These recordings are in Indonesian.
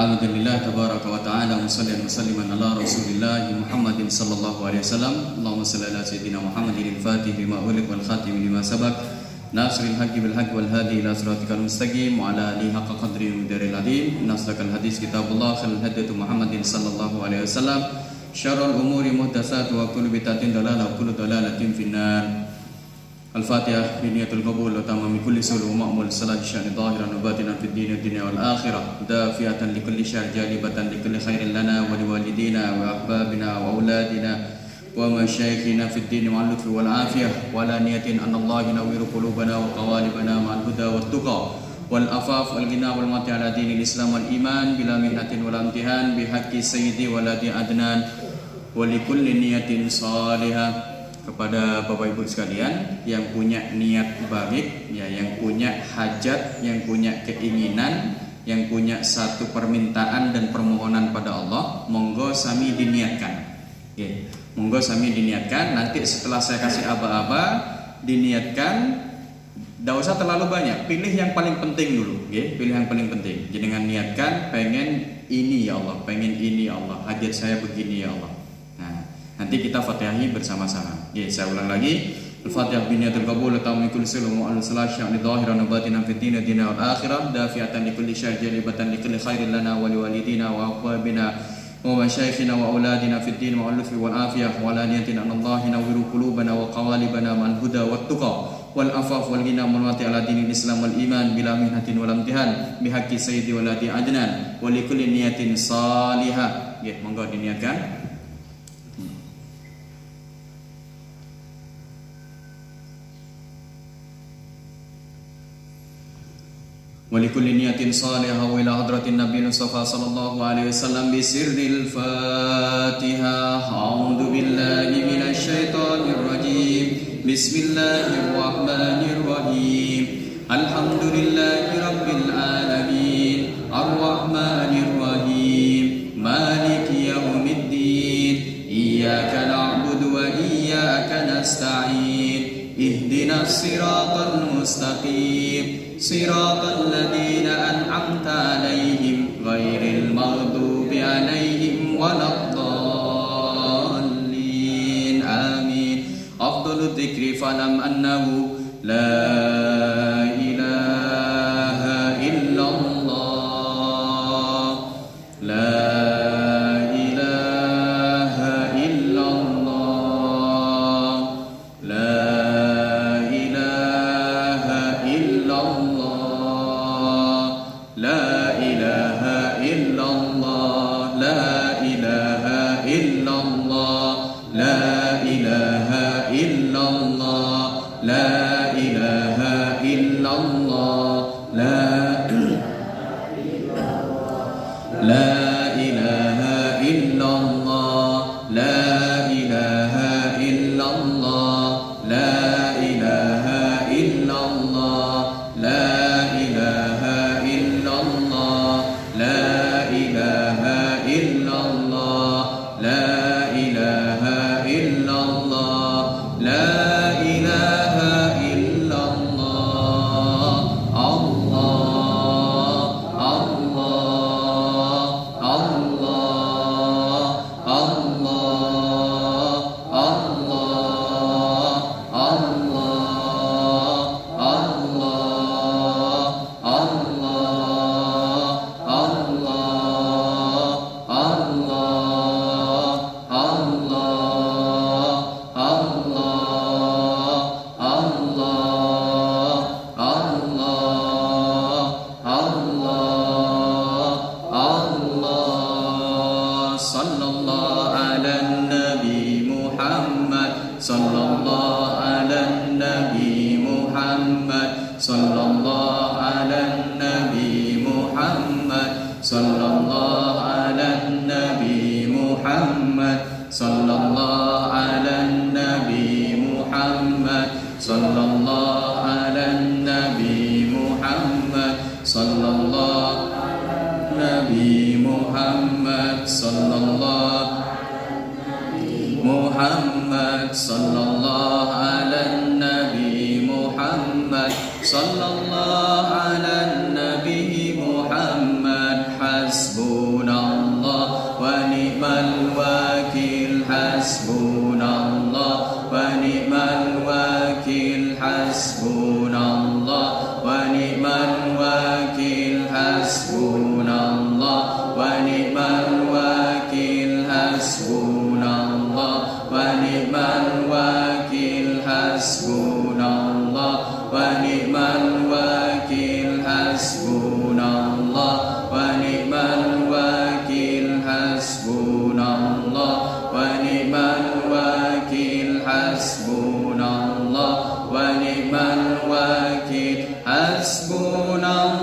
Alhamdulillah tabaraka wa ta'ala wa salliman ala rasulillah Muhammadin sallallahu alaihi wasallam. Allahumma salli ala sayyidina Muhammadin al-fatih lima uliq wal khatim lima sabaq nasril haqqi bil haqqi wal hadi ila siratikal mustaqim wa ala alihi haqqa qadri wa miqdaril azim. Nasdaqal hadis kitabullah khairul hadi Muhammadin sallallahu alaihi wasallam. Syarrul umuri muhdatsatuha wa kullu bid'atin dalalah wa kullu dalalatin finnar. Al-Fatihah biniyatul qabul wa tamami kulli sulh wa ma'mul salat sya'ni zahiran wa batinan fid din dunya wal akhirah dafiatan li kulli syarr jalibatan li kulli khairin lana wa liwalidina wa ahbabina wa auladina wa masyayikhina fid din wal lutfi wal afiyah wa la niyatin anna Allah yunawwiru qulubana wa qawalibana ma'al huda wat tuqa wal afaf wal ghina wal mati ala dinil islam wal iman bila mihnatin wal imtihan bi haqqi sayyidi waladi adnan wa li kulli niyatin salihah. Kepada Bapak Ibu sekalian yang punya niat baik, ya, yang punya hajat, yang punya keinginan, yang punya satu permintaan dan permohonan pada Allah, monggo sami diniatkan. Ya, monggo sami diniatkan. Nanti setelah saya kasih aba-aba, diniatkan. Tidak usah terlalu banyak. Pilih yang paling penting dulu. Ya, pilih yang paling penting. Jadi dengan niatkan, pengen ini ya Allah, pengen ini ya Allah, hajat saya begini ya Allah. Nanti kita Fatihahi bersama-sama. Ya, saya ulang lagi. Al-Fatihah biniyatul qabul wa tammi kulli sulm wa al-salah sya'ni zahiran wa batinan fid din dunya wal akhirah dafiatan li kulli syarr jalibatan li kulli khairin lana wa liwalidina wa aqwabina wa masyayikhina wa auladina fid din wa al-lutfi wal afiyah wa la niyatin an Allah yunawwiru qulubana wa qawalibana ma'al huda wat tuqa wal afaf wal ghina wal mati ala dinil islam wal iman bila mihnatin wal imtihan bi haqqi sayyidi waladi adnan wa li kulli niyatin salihah. Ya, monggo diniatkan. ولكل نية صالحة وإلى حضرة النبي المصطفى صلى الله عليه وسلم بسر الفاتحة. أعوذ بالله من الشيطان الرجيم. بسم الله الرحمن الرحيم. الحمد لله رب العالمين الرحمن الرحيم مالك يوم الدين إياك نعبد وإياك نستعين اهدنا الصراط المستقيم صراط الذين أنعمت عليهم غير المغضوب عليهم ولا الضالين آمين. أفضل الذكر فاعلم أنه لا إله إلا الله لا إله إلا الله لا إله إلا الله لا إله إلا الله لا إله إلا الله لا إله إلا الله لا إله إلا الله لا إله إلا الله لا إله إلا الله لا إله إلا الله لا إله إلا الله لا إله إلا الله لا إله إلا الله لا إله إلا الله الله الله الله الله الله sallallahu ala nabi Muhammad sallallahu ala nabi Muhammad sallallahu ala nabi Muhammad sallallahu ala nabi Muhammad sallallahu ala nabi Muhammad sallallahu ala nabi Muhammad sallallahu Nabi Muhammad sallallahu Muhammad sallallahu ala Nabi Muhammad sallallahu ala Nabi Muhammad hasbu hasbunallah wa ni'mal wakil, hasbunallah wa ni'mal wakil, hasbunallah wa ni'mal wakil, hasbunallah wa ni'mal wakil, hasbunallah wa ni'mal wakil, hasbunallah wa ni'mal wakil, hasbunallah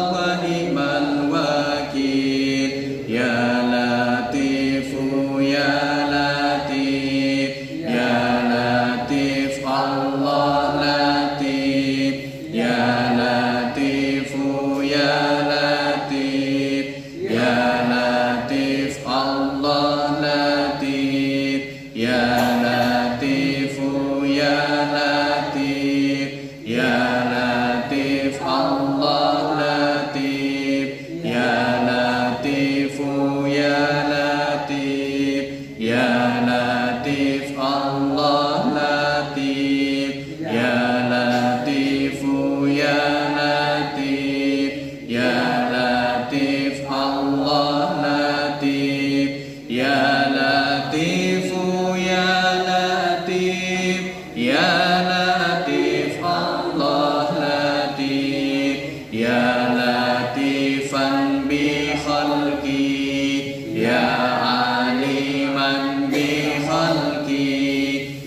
wa ni'mal wakil. Ya Latifu ya Latif, ya Latif Allah Latif, ya Latifu ya Latif, ya Latif Allah Latif, ya Latifu ya Latif, ya Latif Allah Latif, ya Latifu ya Latif, ya Latif Allah Latif, ya Latifu ya Latif, ya Latif Allah Latif, ya Latifu ya Latif, ya Latif Allah Latif, ya Latifan bi khalqi, ya aliman bi khalqi,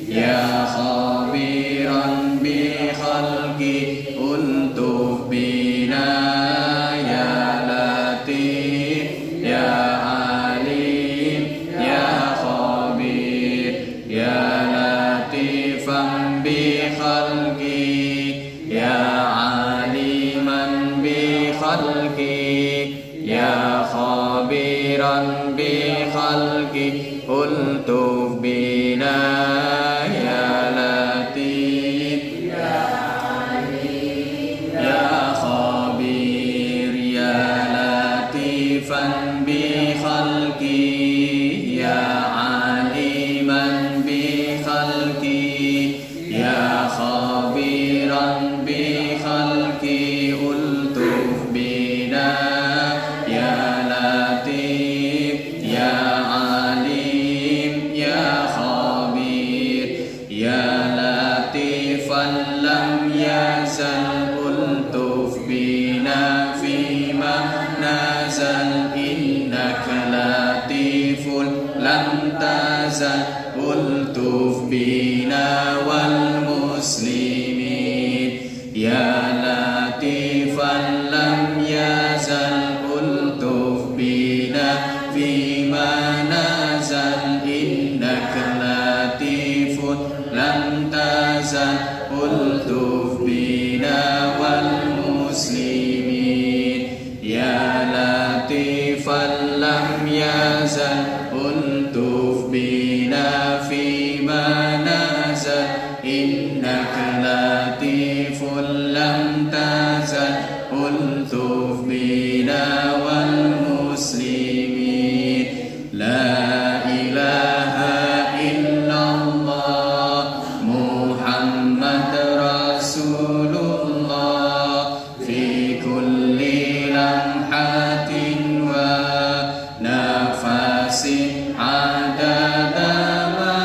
ya khabiran bi khalqi, untuf bina ya Latif, ya alim, ya khabir, ya latifan bi khalqi, ya aliman bi khalqi, ya khabiran bi khalqi, ultuf bina ya Latif, ya khabir, ya latifan bi khalqi, ya aliman bi khalqi, ya khabiran bi khalqi, ultuf bina ya Latif, ya alim, ya khabir, ya latifan lam yazal, ultuf bina fima nazal, innaka latiful lam tazal, ultuf bina wal muslimin, ya latifan lam yazal, ultuf bina fima nazal, innaka latiful lam tazal, ultuf bina wal muslimin, ya latifan lam yazal, ultuf bina fima nazal, innaka latiful lam tazal, ultuf bina wal muslimin. La ilaha illallah Muhammad Rasulullah, fi kulli lamhatin wa nafasin adada ma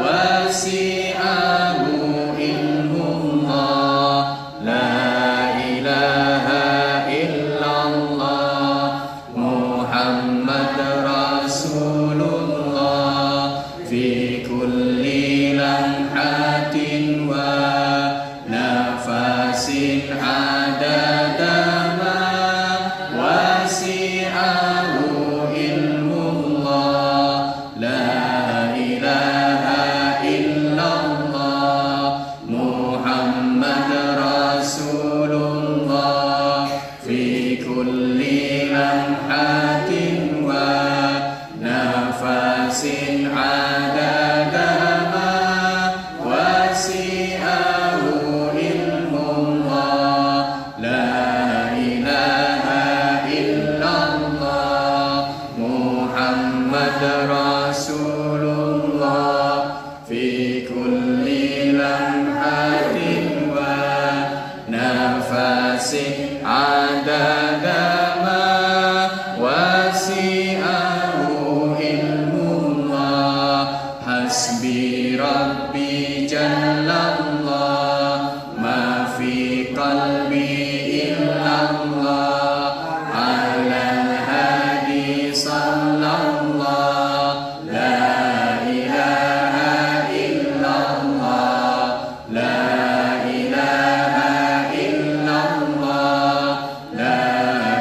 wasi'ahu ilmullah. La ilaha illallah Muhammad Rasulullah, tasih adadama wasi'ahu ilmullah hasbi rabbi jallallah ma fi qalbi illallah alal hadi sallallahu la ilaha illallah la ilaha illallah la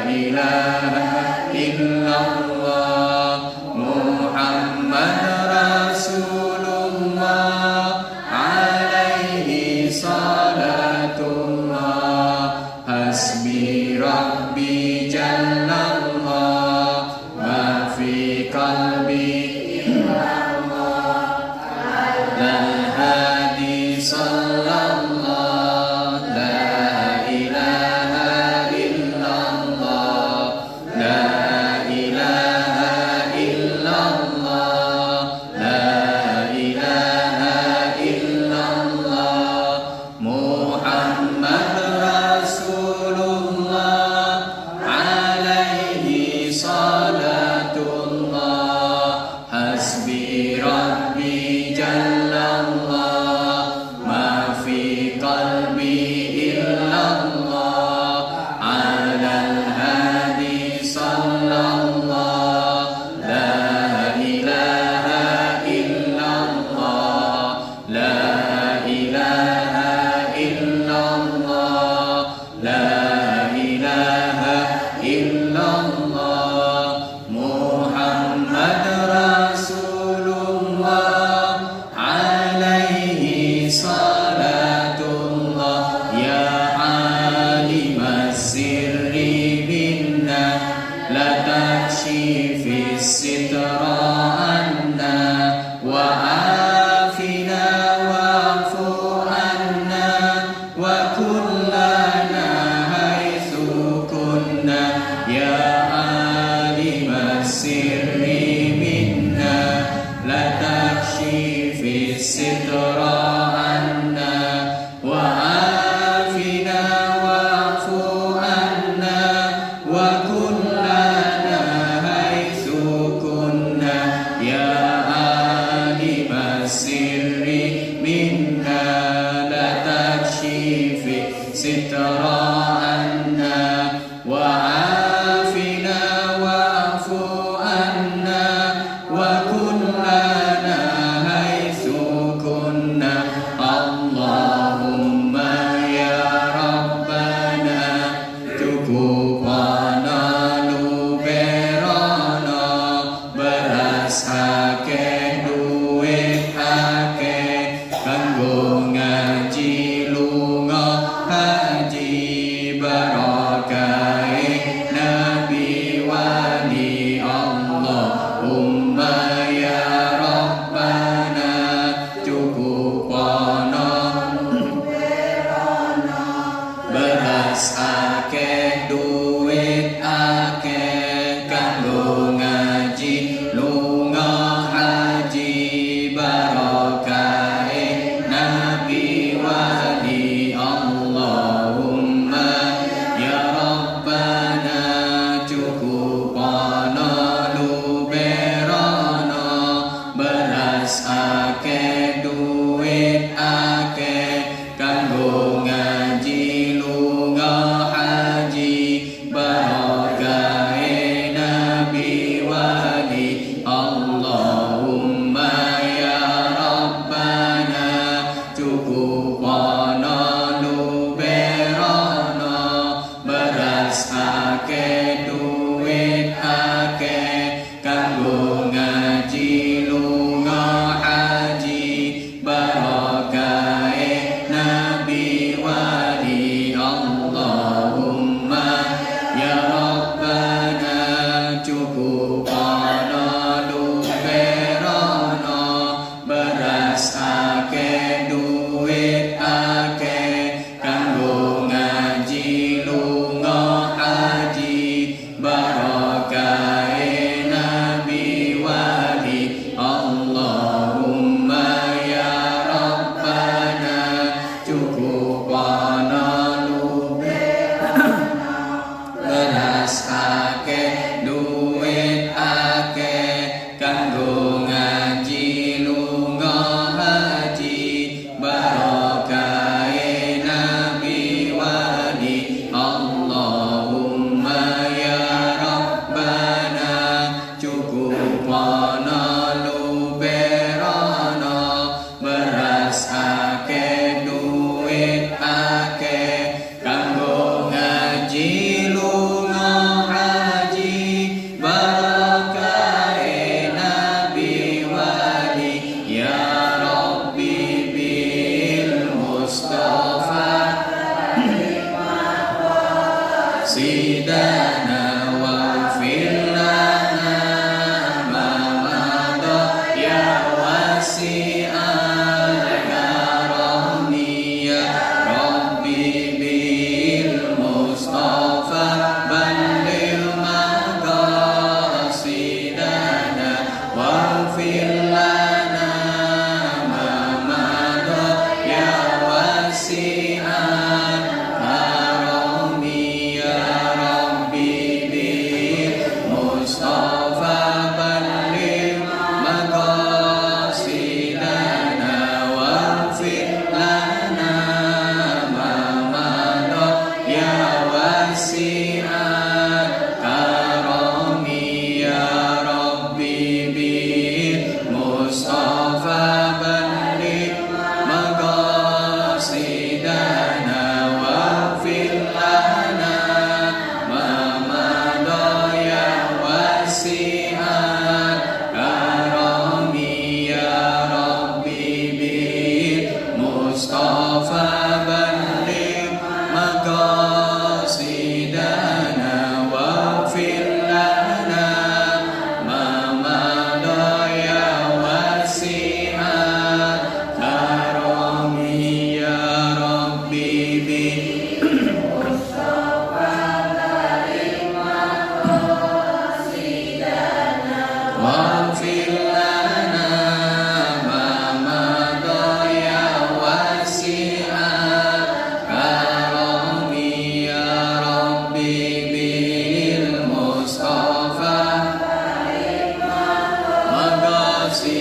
ilaha illallah Muhammad Rasulullah alaihi salatullah hasbi rabbi jallallah ma fi qalbi illallah hadi sallallahu la ilaha illallah la ilaha illallah la ilaha illallah Muhammad Rasulullah alaihi salatullah hasbi rabbi jallallah ma fi qalbi illallah alal hadi sallallahu la ilaha illallah la ilaha illallah la ilaha illallah Muhammad Rasulullah alaihi salatullah ya alimas sirri minna la takshifi sitra anna wa afina wa'fu anna wa kullana haitsu kunna ya alimas sirri minna la takshifi sitra anna wa afina wa'fu anna wa kullana haitsu kunna ya alimas sirri minna la takshifi sitra anna wa afina wa'fu anna wa kullana haitsu kunna Allahumma ya Rabbana cukupana luberana beras akeh duit akeh kanggo ngaji lunga haji barakahe nabi wali Allahumma ya Rabbana cukupana beras akeh duit akeh kanggo ngaji lunga haji barakahe nabi wali Allahumma ya Rabbana cukupana luberana beras akeh duit akeh kanggo ngaji lunga haji barakahe nabi wali Allahumma ya Rabbana cukupana luberana beras akeh duit akeh kanggo ngaji lunga haji barakahe nabi wali Allahumma ya Rabbana cukupana luberana beras akeh duit akeh kanggo ngaji lunga haji maqasidana waghfir lana ma madha ya wasi'al karami ya Rabbi bil Mustafa balligh maqasidana waghfir lana ma madha ya wasi'al karami ya Rabbi bil Mustafa balligh maqasidana waghfir lana ma madha ya wasi'al karami ya Rabbi bil Mustafa balligh maqasidana waghfir lana ma madha ya wasi'al karami ya Rabbi bil Mustafa balligh maqasidana waghfir lana ma madha ya wasi'al karami ya Rabbi bil waghfir lana ma madha ya wasi'al karami ya Rabbi bil Mustafa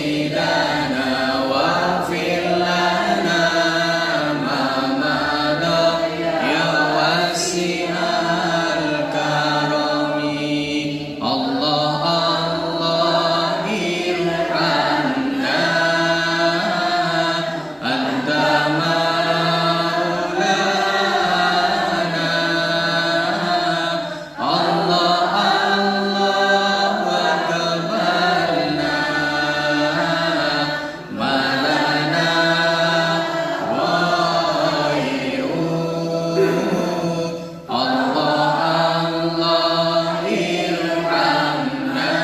maqasidana waghfir lana ma madha ya wasi'al karami Allah Allah irhamna anta maulana Allah Allah wa kabarna malana ghairu Allah Allah irhamna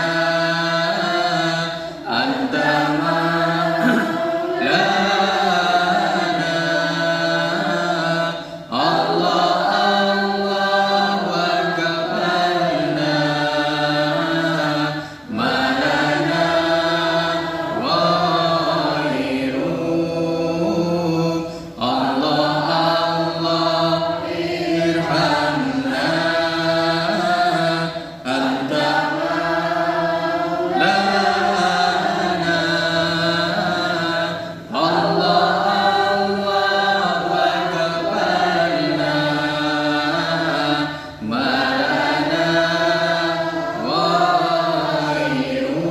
anta maulana Allah Allah wa kabarna malana ghairu Allah Allah irhamna anta lana Allah Allah wa kabarna malana ghairu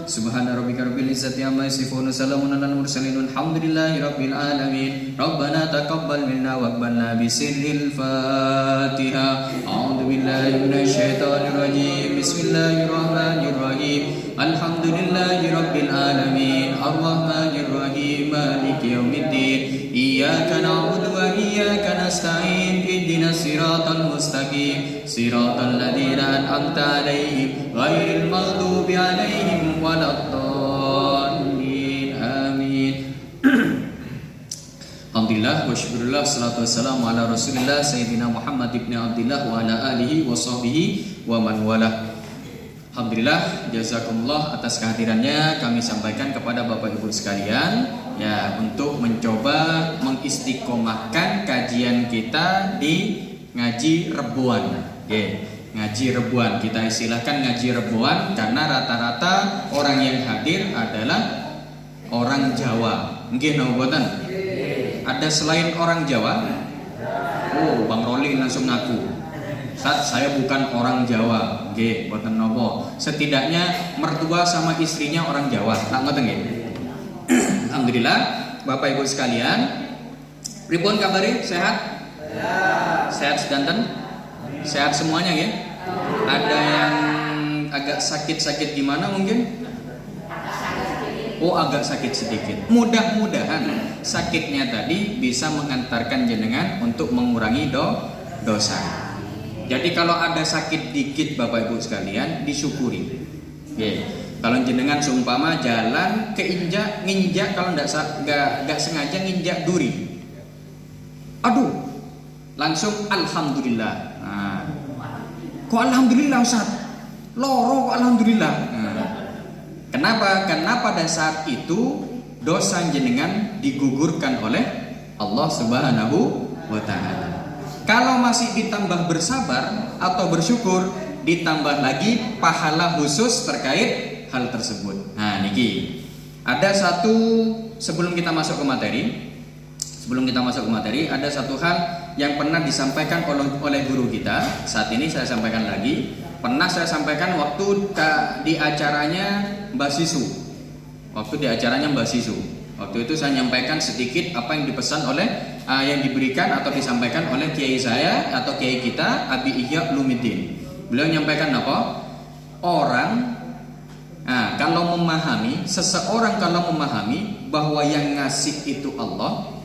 Subhana rabbika rabbil izzati amma yasifun salamun alal mursalin alhamdulillahi rabbil alamin Rabbana taqabbal minna waqbalna bisirril Fatiha A'udzu billahi minasy syaithanir rajim Bismillahirrahmanirrahim Alhamdulillahi rabbil alamin Arrahmanir rahim Maliki yaumiddin Iyyaka na'budu wa iyyaka nasta'in Ihdinas siratal mustaqim Siratal ladzina an'amta 'alaihim ghairil maghdubi 'alaihim waladdallin amin Alhamdulillah wa syukurillah salatu wassalamu ala rasulillah Sayyidina Muhammad ibn Abdillah wa ala alihi wa sahbihi wa man walah Alhamdulillah, jazakumullah atas kehadirannya kami sampaikan kepada Bapak Ibu sekalian ya untuk mencoba mengistiqomahkan kajian kita di ngaji rebuan. Ngaji rebuan kita istilahkan ngaji rebuan karena rata-rata orang yang hadir adalah orang Jawa. Nggih napa mboten? Ada selain orang Jawa? Oh, Bang Rolling langsung ngaku. Ustaz, saya bukan orang Jawa. Nggih, mboten napa. Setidaknya mertua sama istrinya orang Jawa. Tak ngoten nggih. Alhamdulillah, Bapak Ibu sekalian. Pripun kabare? Sehat? Sehat sedanten? Sehat semuanya ya? Ada yang agak sakit-sakit gimana mungkin? Oh, agak sakit sedikit. Mudah-mudahan sakitnya tadi bisa mengantarkan jenengan untuk mengurangi dosa. Jadi kalau ada sakit dikit Bapak Ibu sekalian, disyukuri. Kalau jenengan seumpama jalan keinjak nginjak, kalau nggak sengaja nginjak duri, aduh, langsung alhamdulillah. Nah, kok alhamdulillah Ustaz? Loro kok alhamdulillah. Nah, kenapa? Karena pada saat itu dosa jenengan digugurkan oleh Allah Subhanahu wa Ta'ala. Kalau masih ditambah bersabar atau bersyukur, ditambah lagi pahala khusus terkait hal tersebut. Nah, niki ada satu, sebelum kita masuk ke materi, ada satu hal yang pernah disampaikan oleh guru kita. Saat ini saya sampaikan lagi. Pernah saya sampaikan waktu di acaranya Mbak Sisu. Waktu itu saya menyampaikan sedikit apa yang dipesan oleh yang diberikan atau disampaikan oleh kiai saya atau kiai kita, Abi Ihya Ulumuddin. Beliau menyampaikan apa? Seseorang kalau memahami bahwa yang ngasih itu Allah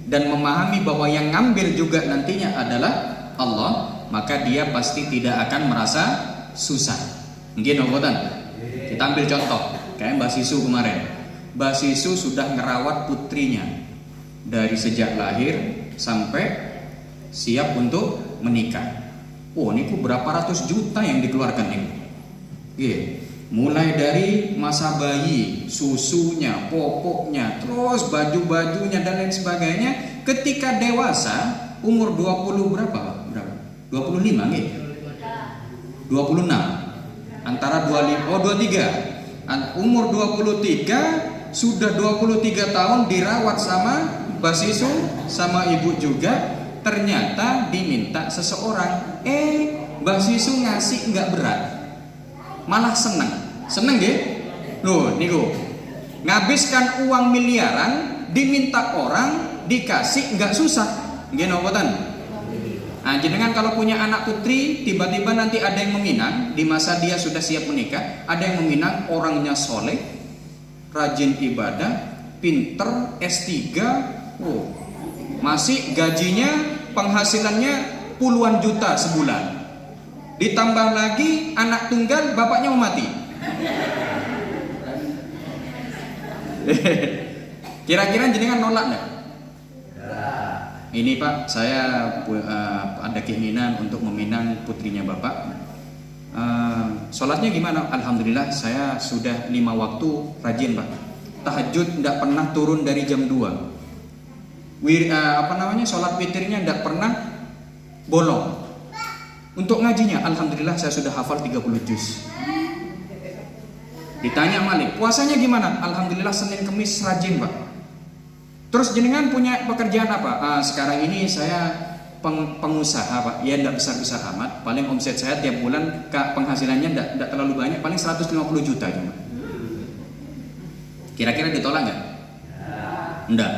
dan memahami bahwa yang ngambil juga nantinya adalah Allah, maka dia pasti tidak akan merasa susah. Mungkin obotan. Kita ambil contoh kayak Mbak Sisu kemarin. Mbak Sisu sudah ngerawat putrinya dari sejak lahir sampai siap untuk menikah. Oh, ini berapa ratus juta yang dikeluarkan ini. Mulai dari masa bayi, susunya, popoknya, terus baju-bajunya dan lain sebagainya. Ketika dewasa, umur 20 berapa? 25 nggih? 26. Antara 23. Umur 23 sudah 23 tahun dirawat sama Mbak Sisu, sama ibu juga. Ternyata diminta seseorang, Mbak Sisu ngasih nggak berat, malah seneng nggih. Loh niku ngabiskan uang miliaran, diminta orang, dikasih nggak susah. Nggih nopotan. Nah, jenengan kalau punya anak putri, tiba-tiba nanti ada yang meminang di masa dia sudah siap menikah, ada yang meminang orangnya soleh, rajin ibadah, pinter, S3, masih gajinya, penghasilannya puluhan juta sebulan. Ditambah lagi anak tunggal, bapaknya mau mati. Kira-kira jenengan nolak nggak? Ini Pak, saya ada keinginan untuk meminang putrinya Bapak. Sholatnya gimana? Alhamdulillah saya sudah 5 waktu rajin Pak. Tahajud tidak pernah turun dari jam 2. Sholat witirnya tidak pernah bolong. Untuk ngajinya, alhamdulillah saya sudah hafal 30 juz. Ditanya Malik, puasanya gimana? Alhamdulillah Senin Kemis rajin Pak. Terus jenengan punya pekerjaan apa? Sekarang ini saya pengusaha Pak. Ya tidak besar-besar amat. Paling omset saya tiap bulan penghasilannya tidak terlalu banyak. Paling 150 juta cuma. Kira-kira ditolak nggak? Enggak.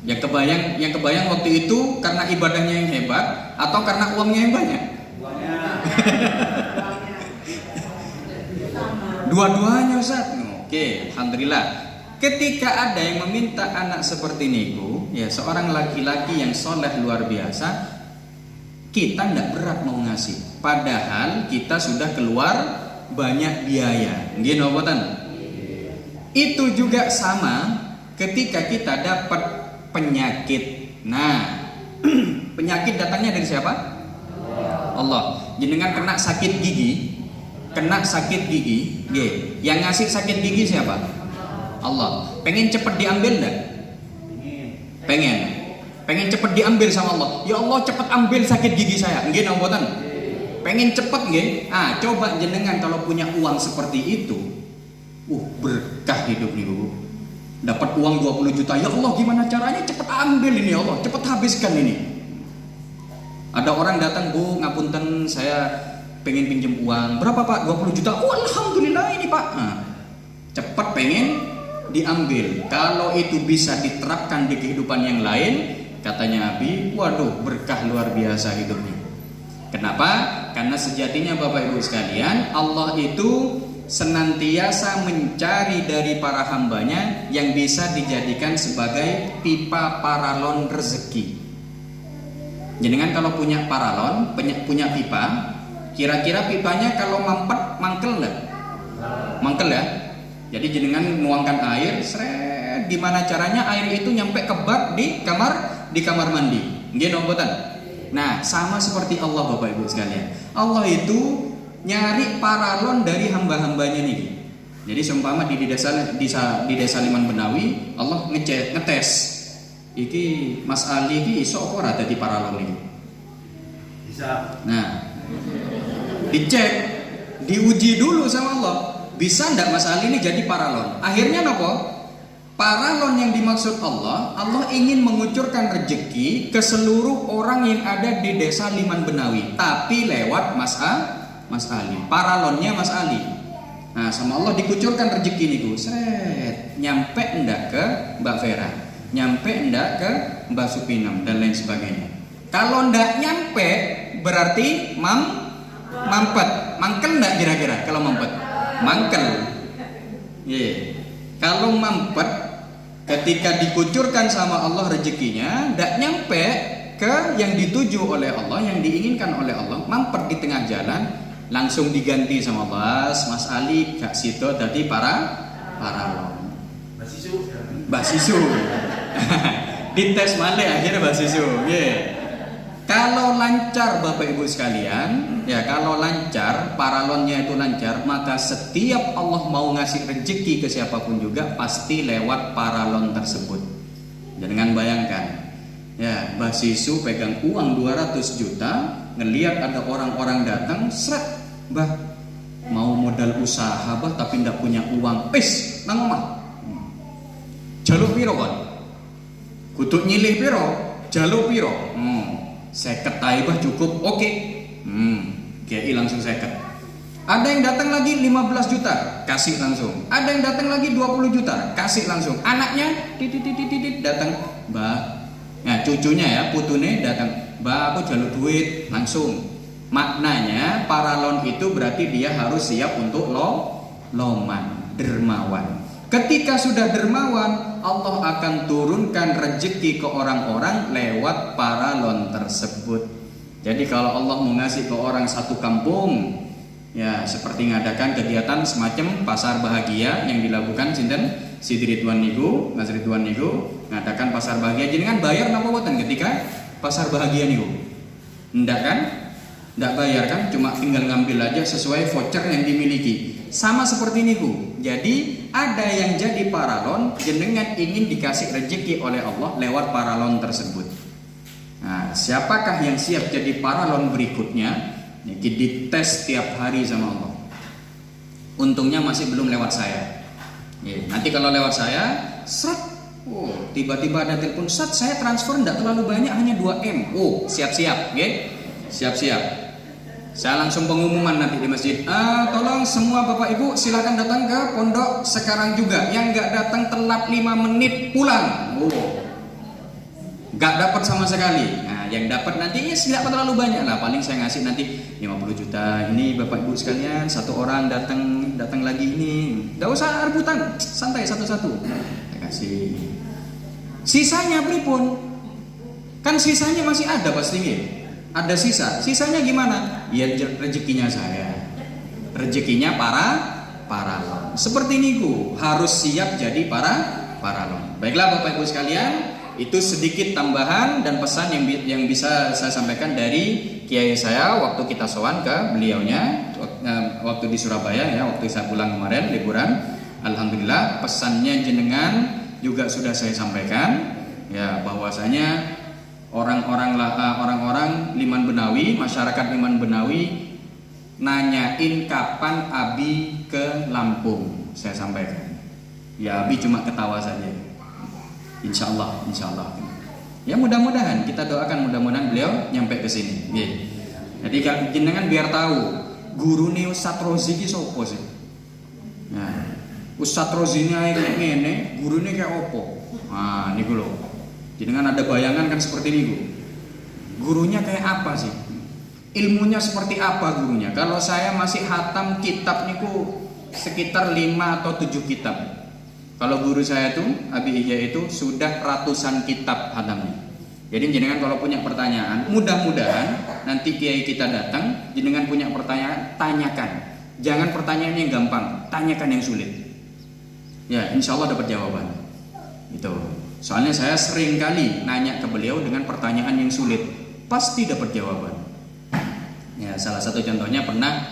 Yang kebayang waktu itu karena ibadahnya yang hebat atau karena uangnya yang banyak? Dua-duanya Ustaz. Oke, alhamdulillah. Ketika ada yang meminta anak seperti niku, ya seorang laki-laki yang soleh luar biasa, kita tidak berat mau ngasih. Padahal kita sudah keluar banyak biaya. Nggih nopotan? Itu juga sama ketika kita dapat penyakit. Nah, penyakit datangnya dari siapa? Allah. Jenengan kena sakit gigi, yang ngasih sakit gigi siapa? Allah. Pengen cepat diambil enggak? Pengen cepat diambil sama Allah. Ya Allah, cepat ambil sakit gigi saya. Nggih nombotan. Pengen cepat nggih? Coba jenengan kalau punya uang seperti itu, berkah hidup nih Bu. Dapat uang 20 juta. Ya Allah, gimana caranya cepat ambil ini ya Allah, cepat habiskan ini. Ada orang datang, Bu, ngapunten saya pengen pinjam uang. Berapa Pak? 20 juta. Alhamdulillah ini Pak. Cepat pengen diambil. Kalau itu bisa diterapkan di kehidupan yang lain, katanya Abi, waduh berkah luar biasa hidupnya. Kenapa? Karena sejatinya Bapak Ibu sekalian, Allah itu senantiasa mencari dari para hambanya yang bisa dijadikan sebagai pipa paralon rezeki. Jenengan kalau punya paralon, punya pipa, kira-kira pipanya kalau mampet mangkel nggak? Mangkel ya. Jadi jenengan nuangkan air, seret, gimana caranya air itu nyampe ke bak di kamar mandi. Nggih nombotan. Nah, sama seperti Allah Bapak Ibu sekalian. Allah itu nyari paralon dari hamba-hambanya nih. Jadi seumpama di desa Liman Benawi, Allah ngetes. Iki Mas Ali iki iso apa ora dadi paralon iki? Bisa. Nah, dicek, diuji dulu sama Allah. Bisa ndak Mas Ali ini jadi paralon? Akhirnya nopo? Paralon yang dimaksud Allah ingin mengucurkan rezeki ke seluruh orang yang ada di desa Liman Benawi, tapi lewat Mas Ali. Paralonnya Mas Ali. Nah, sama Allah dikucurkan rezeki niku. Seret, nyampe ndak ke Mbak Vera? Nyampe ndak ke Mbak Supinam dan lain sebagainya. Kalau ndak nyampe berarti mampet. Mangkel ndak kira-kira kalau mampet? Mangkel. Kalau mampet ketika dikucurkan sama Allah rezekinya ndak nyampe ke yang dituju oleh Allah, yang diinginkan oleh Allah, mampet di tengah jalan, langsung diganti sama Mas Ali Kak Sito tadi paralon. Mbak Sisu. Dites malih akhirnya Mbak Sisu. Kalau lancar Bapak Ibu sekalian, ya kalau lancar, paralonnya itu lancar, maka setiap Allah mau ngasih rezeki ke siapapun juga pasti lewat paralon tersebut. Jangan bayangkan, ya Mbak Sisu pegang uang 200 juta, ngelihat ada orang-orang datang, seret, Mbah mau modal usaha bah tapi ndak punya uang, nang omah. Jaluk piro kon? Kudu nyilih piro? Jaluk piro? 50 ae bah cukup. Oke. Kiai langsung 50. Ada yang datang lagi 15 juta, kasih langsung. Ada yang datang lagi 20 juta, kasih langsung. Anaknya titit datang, Mbah. Nah, cucunya ya, putune datang, Mbah aku jaluk duit, langsung. Maknanya paralon itu berarti dia harus siap untuk loman, dermawan. Ketika sudah dermawan, Allah akan turunkan rezeki ke orang-orang lewat paralon tersebut. Jadi kalau Allah mau ngasih ke orang satu kampung, ya seperti ngadakan kegiatan semacam pasar bahagia yang dilakukan sinten Siti Ridwan niku, Mas Ridwan niku ngadakan pasar bahagia. Jenengan bayar napa boten ketika pasar bahagia niku? Ndak kan? Ndak bayar kan? Cuma tinggal ngambil aja sesuai voucher yang dimiliki. Sama seperti niku. Jadi ada yang jadi paralon, jenengan ingin dikasih rezeki oleh Allah lewat paralon tersebut. Nah, siapakah yang siap jadi paralon berikutnya? Ini dites tiap hari sama Allah. Untungnya masih belum lewat saya. Nanti kalau lewat saya, tiba-tiba ada telepon, saya transfer tidak terlalu banyak, hanya 2M. Siap-siap, siap-siap. Saya langsung pengumuman nanti di masjid. Tolong semua Bapak Ibu silakan datang ke pondok sekarang juga. Yang nggak datang telat 5 menit pulang. Nggak dapat sama sekali. Nah, yang dapat nanti tidak terlalu banyak lah. Paling saya ngasih nanti 50 juta. Ini Bapak Ibu sekalian, satu orang datang lagi ini. Nggak usah rebutan, santai satu-satu. Saya kasih. Sisanya pripun? Kan sisanya masih ada pastinya. Ada sisanya gimana? Ya rezekinya saya, rezekinya paralon. Seperti niku harus siap jadi paralon. Baiklah Bapak Ibu sekalian, itu sedikit tambahan dan pesan yang bisa saya sampaikan dari kiai saya waktu kita sowan ke beliaunya waktu di Surabaya ya, waktu saya pulang kemarin liburan. Alhamdulillah pesannya jenengan juga sudah saya sampaikan ya, bahwasanya orang-orang Liman Benawi, masyarakat Liman Benawi nanyain kapan Abi ke Lampung. Saya sampaikan, ya Abi cuma ketawa saja. Insya Allah. Ya mudah-mudahan kita doakan mudah-mudahan beliau nyampe ke sini. Jadi jenengan biar tahu guru nih Ustadz Rozi ki sopo sih. Nah, Ustadz Rozi ini kayak ngene, guru ini kayak opo. Nah, niku loh. Dengan ada bayangan kan seperti ini gurunya kayak apa sih, ilmunya seperti apa gurunya. Kalau saya masih hatam kitab niku sekitar 5 atau 7 kitab. Kalau guru saya tuh Abi Ija itu sudah ratusan kitab hatamnya. Jadi jenengan kalau punya pertanyaan, mudah-mudahan nanti kiai kita datang, jenengan punya pertanyaan, tanyakan. Jangan pertanyaannya yang gampang, tanyakan yang sulit. Ya, insya Allah dapat jawaban. Itu. Soalnya saya sering kali nanya ke beliau dengan pertanyaan yang sulit, pasti dapat jawaban. Ya, salah satu contohnya pernah,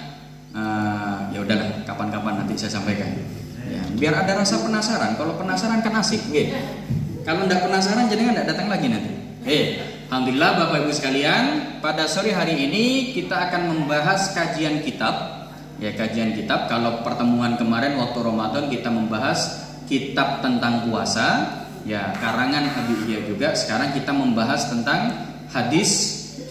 ya udahlah, kapan-kapan nanti saya sampaikan. Ya, biar ada rasa penasaran. Kalau penasaran kan asik, gitu. Kalau tidak penasaran, jenengan tidak datang lagi nanti. Alhamdulillah Bapak Ibu sekalian, pada sore hari ini kita akan membahas kajian kitab. Ya, kajian kitab. Kalau pertemuan kemarin waktu Ramadan kita membahas kitab tentang puasa, ya karangan Habib Ihya juga. Sekarang kita membahas tentang hadis,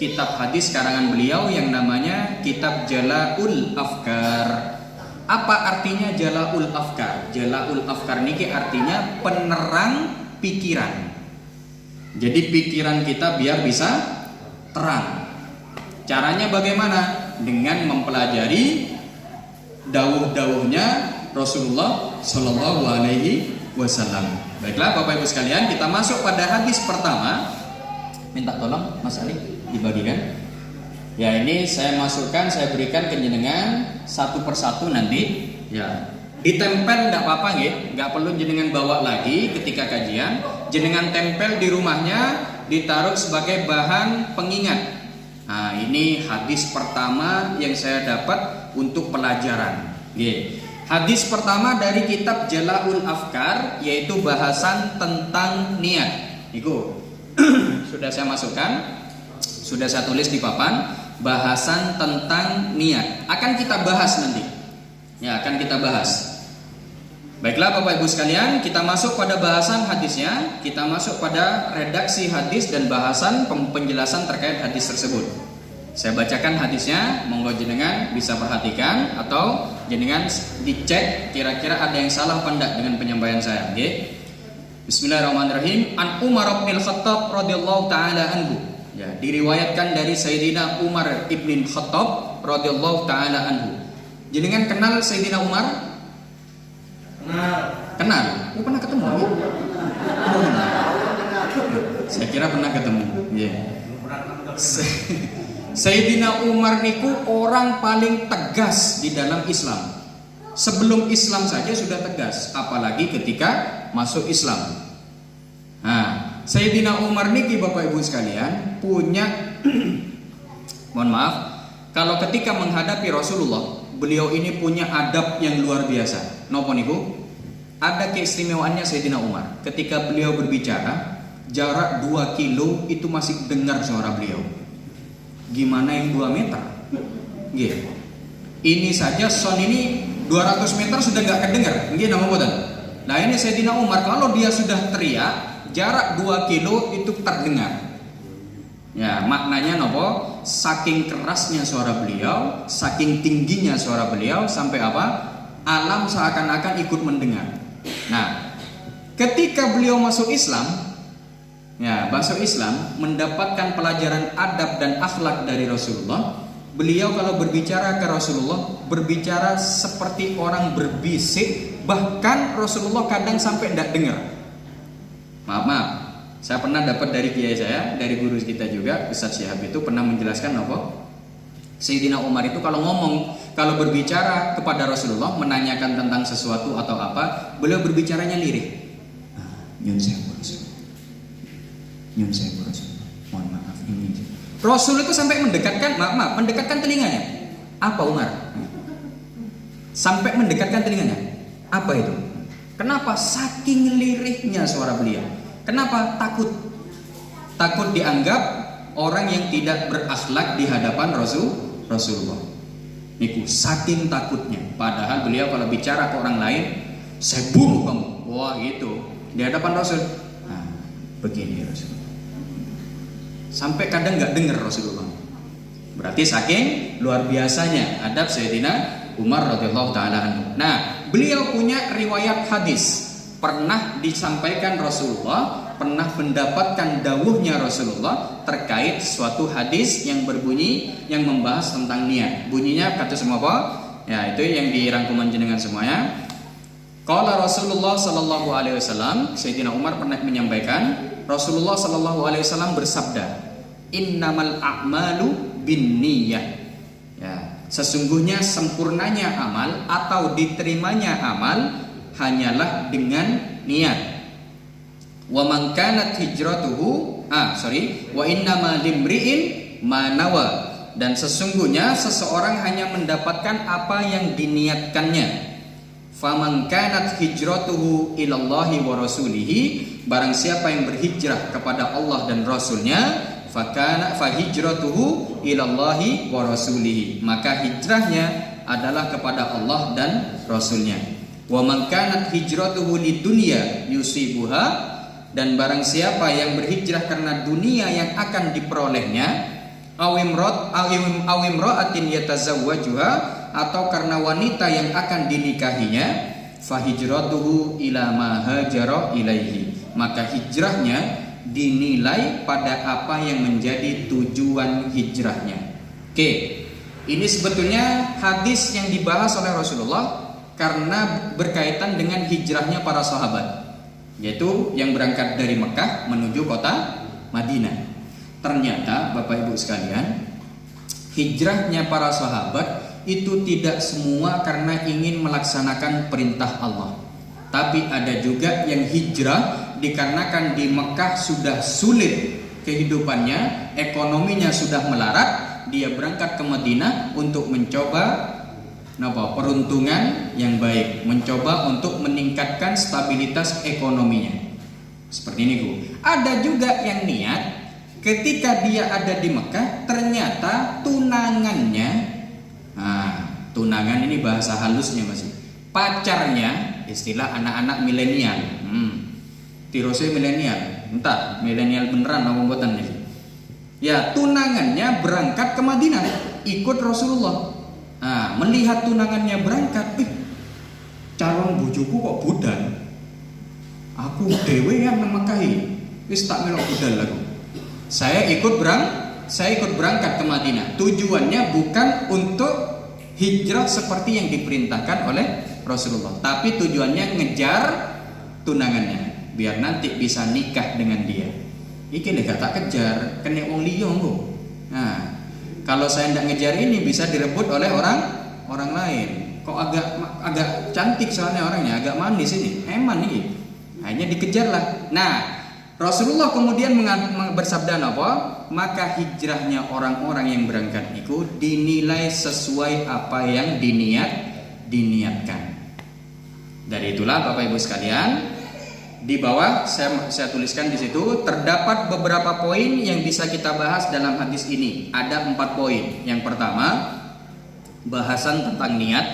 kitab hadis karangan beliau yang namanya Kitab Jala'ul Afkar. Apa artinya Jala'ul Afkar? Jala'ul Afkar niki artinya penerang pikiran. Jadi pikiran kita biar bisa terang. Caranya bagaimana? Dengan mempelajari dawuh-dawuhnya Rasulullah Shallallahu Alaihi Wasallam. Baiklah Bapak Ibu sekalian, kita masuk pada hadis pertama. Minta tolong Mas Ali dibagikan. Ya, ini saya masukkan, saya berikan ke jenengan satu persatu nanti. Ya, ditempel tidak apa-apa nggak perlu jenengan bawa lagi ketika kajian. Jenengan tempel di rumahnya, ditaruh sebagai bahan pengingat. Nah, ini hadis pertama yang saya dapat untuk pelajaran. Hadis pertama dari kitab Jala'ul Afkar, yaitu bahasan tentang niat. Itu sudah saya masukkan, sudah saya tulis di papan. Bahasan tentang niat akan kita bahas nanti. Ya, akan kita bahas. Baiklah Bapak Ibu sekalian, kita masuk pada bahasan hadisnya. Kita masuk pada redaksi hadis dan bahasan penjelasan terkait hadis tersebut. Saya bacakan hadisnya, monggo jenengan bisa perhatikan atau jenengan dicek kira-kira ada yang salah apa enggak dengan penyampaian saya. Bismillahirrahmanirrahim. An Umar bin Khattab radhiyallahu taala anhu. Ya, diriwayatkan dari Sayyidina Umar ibn Khattab radhiyallahu taala anhu. Jenengan kenal Sayyidina Umar? Kenal? Oh, pernah ketemu? Oh, saya kira pernah ketemu. Sayyidina Umar niku orang paling tegas di dalam Islam. Sebelum Islam saja sudah tegas, apalagi ketika masuk Islam. Nah, Sayyidina Umar niki Bapak Ibu sekalian punya mohon maaf, kalau ketika menghadapi Rasulullah, beliau ini punya adab yang luar biasa. Napa niku? Ada keistimewaannya Sayyidina Umar. Ketika beliau berbicara, jarak 2 kilo itu masih dengar suara beliau. Gimana yang 2 meter? Gitu. Ini saja sound ini 200 meter sudah gak kedengar. Nggih napa mboten? Nah, ini Sayyidina Umar kalau dia sudah teriak, jarak 2 kilo itu terdengar. Ya, maknanya nopo? Saking kerasnya suara beliau, saking tingginya suara beliau sampai apa? Alam seakan-akan ikut mendengar. Nah, ketika beliau masuk Islam, ya, masuk Islam, mendapatkan pelajaran adab dan akhlak dari Rasulullah. Beliau kalau berbicara ke Rasulullah, berbicara seperti orang berbisik, bahkan Rasulullah kadang sampai tidak dengar. Maaf, saya pernah dapat dari kiai saya, dari guru kita juga, Ustaz Syihab itu pernah menjelaskan apa? Sayyidina Umar itu kalau ngomong, kalau berbicara kepada Rasulullah, menanyakan tentang sesuatu atau apa, beliau berbicaranya lirik. Nyun sewu Rasul. Nyun sewu Rasul. Mohon maaf ini. Rasul itu sampai mendekatkan telinganya. Apa Umar? Sampai mendekatkan telinganya. Apa itu? Kenapa? Saking lirihnya suara beliau. Kenapa? Takut dianggap orang yang tidak berakhlak di hadapan Rasulullah. Niku saking takutnya. Padahal beliau kalau bicara ke orang lain, saya bunuh kamu. Wah gitu. Di hadapan Rasul. Nah, begini Rasul. Sampai kadang nggak dengar Rasulullah. Berarti saking luar biasanya adab Sayyidina Umar radhiyallahu taala anhu. Nah, beliau punya riwayat hadis. Pernah disampaikan Rasulullah, pernah mendapatkan dawuhnya Rasulullah terkait suatu hadis yang berbunyi, yang membahas tentang niat. Bunyinya kata semua apa? Ya, itu yang dirangkuman jenengan semuanya. Qala Rasulullah sallallahu alaihi wasallam, Sayyidina Umar pernah menyampaikan, Rasulullah Shallallahu Alaihi Wasallam bersabda, Innamal a'malu binniyah. Ya, sesungguhnya sempurnanya amal atau diterimanya amal hanyalah dengan niat. Wa man kanat hijratuhu wa innama limri'in ma nawa. Dan sesungguhnya seseorang hanya mendapatkan apa yang diniatkannya. Faman kanat hijratuhu ilallahi wa rasulihi, barang siapa yang berhijrah kepada Allah dan Rasulnya, fakana fahijratuhu ilallahi wa rasulihi, maka hijrahnya adalah kepada Allah dan Rasulnya. Wa man kanat hijratuhu lidunya yusibuha, dan barang siapa yang berhijrah karena dunia yang akan diperolehnya, awimra'atin yatazawwajuha, atau karena wanita yang akan dinikahinya, fahijratuhu ila ma hajara ilaihi, maka hijrahnya dinilai pada apa yang menjadi tujuan hijrahnya. Oke, ini sebetulnya hadis yang dibahas oleh Rasulullah karena berkaitan dengan hijrahnya para sahabat, yaitu yang berangkat dari Mekah menuju kota Madinah. Ternyata Bapak Ibu sekalian, hijrahnya para sahabat itu tidak semua karena ingin melaksanakan perintah Allah, tapi ada juga yang hijrah dikarenakan di Mekah sudah sulit kehidupannya, ekonominya sudah melarat, dia berangkat ke Madinah untuk mencoba peruntungan yang baik, mencoba untuk meningkatkan stabilitas ekonominya. Seperti ini, Bu. Ada juga yang niat ketika dia ada di Mekah, ternyata tunangannya, tunangan ini bahasa halusnya masih, pacarnya, istilah anak-anak milenial, tirose milenial, entah milenial beneran apa buatan nih. Ya, tunangannya berangkat ke Madinah, ikut Rasulullah. Melihat tunangannya berangkat, calon bojoku kok budan, aku dewe yang memakahi, wis tak melok budal lagu. Saya ikut berangkat ke Madinah. Tujuannya bukan untuk hijrah seperti yang diperintahkan oleh Rasulullah, tapi tujuannya ngejar tunangannya biar nanti bisa nikah dengan dia. Iki nek tak kejar, kena wong liya engko. Kalau saya tidak ngejar ini bisa direbut oleh orang lain. Kok agak cantik soalnya orangnya, agak manis ini, eman ini. Akhirnya dikejarlah. Nah, Rasulullah kemudian bersabda apa? Maka hijrahnya orang-orang yang berangkat itu dinilai sesuai apa yang diniatkan. Dari itulah Bapak Ibu sekalian, di bawah saya tuliskan di situ terdapat beberapa poin yang bisa kita bahas dalam hadis ini. Ada 4 poin. Yang pertama, bahasan tentang niat.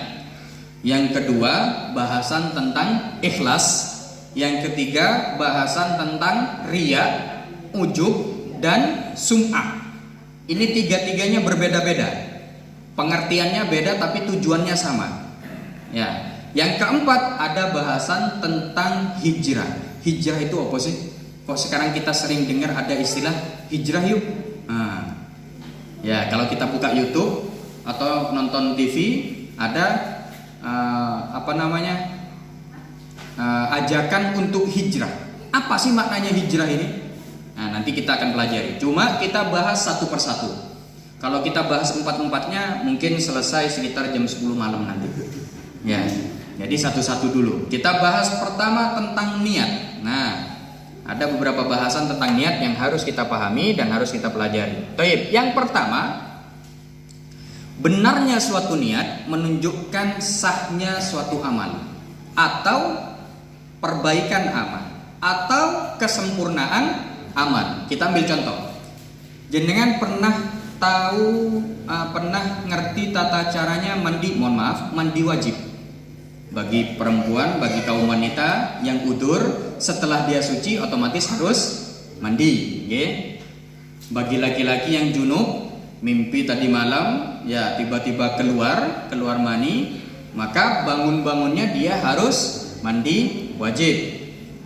Yang kedua, bahasan tentang ikhlas. Yang ketiga, bahasan tentang riya, ujub, dan sum'ah. Ini tiga-tiganya berbeda-beda, pengertiannya beda tapi tujuannya sama. Ya. Yang keempat, ada bahasan tentang hijrah. Hijrah itu apa sih? Kok sekarang kita sering dengar ada istilah hijrah yuk. Ya, kalau kita buka YouTube atau nonton TV ada ajakan untuk hijrah. Apa sih maknanya hijrah ini? Nah, nanti kita akan pelajari. Cuma kita bahas satu persatu. Kalau kita bahas 4-4-nya mungkin selesai sekitar jam 10 malam nanti. Ya. Jadi satu-satu dulu. Kita bahas pertama tentang niat. Nah, ada beberapa bahasan tentang niat yang harus kita pahami dan harus kita pelajari. Baik, yang pertama, benarnya suatu niat menunjukkan sahnya suatu amal atau perbaikan amal atau kesempurnaan amal. Kita ambil contoh. Jenengan pernah ngerti tata caranya mandi wajib bagi perempuan, bagi kaum wanita yang udur, setelah dia suci otomatis harus mandi, okay? Bagi laki-laki yang junub, mimpi tadi malam, ya tiba-tiba keluar mani, maka bangun-bangunnya dia harus mandi wajib.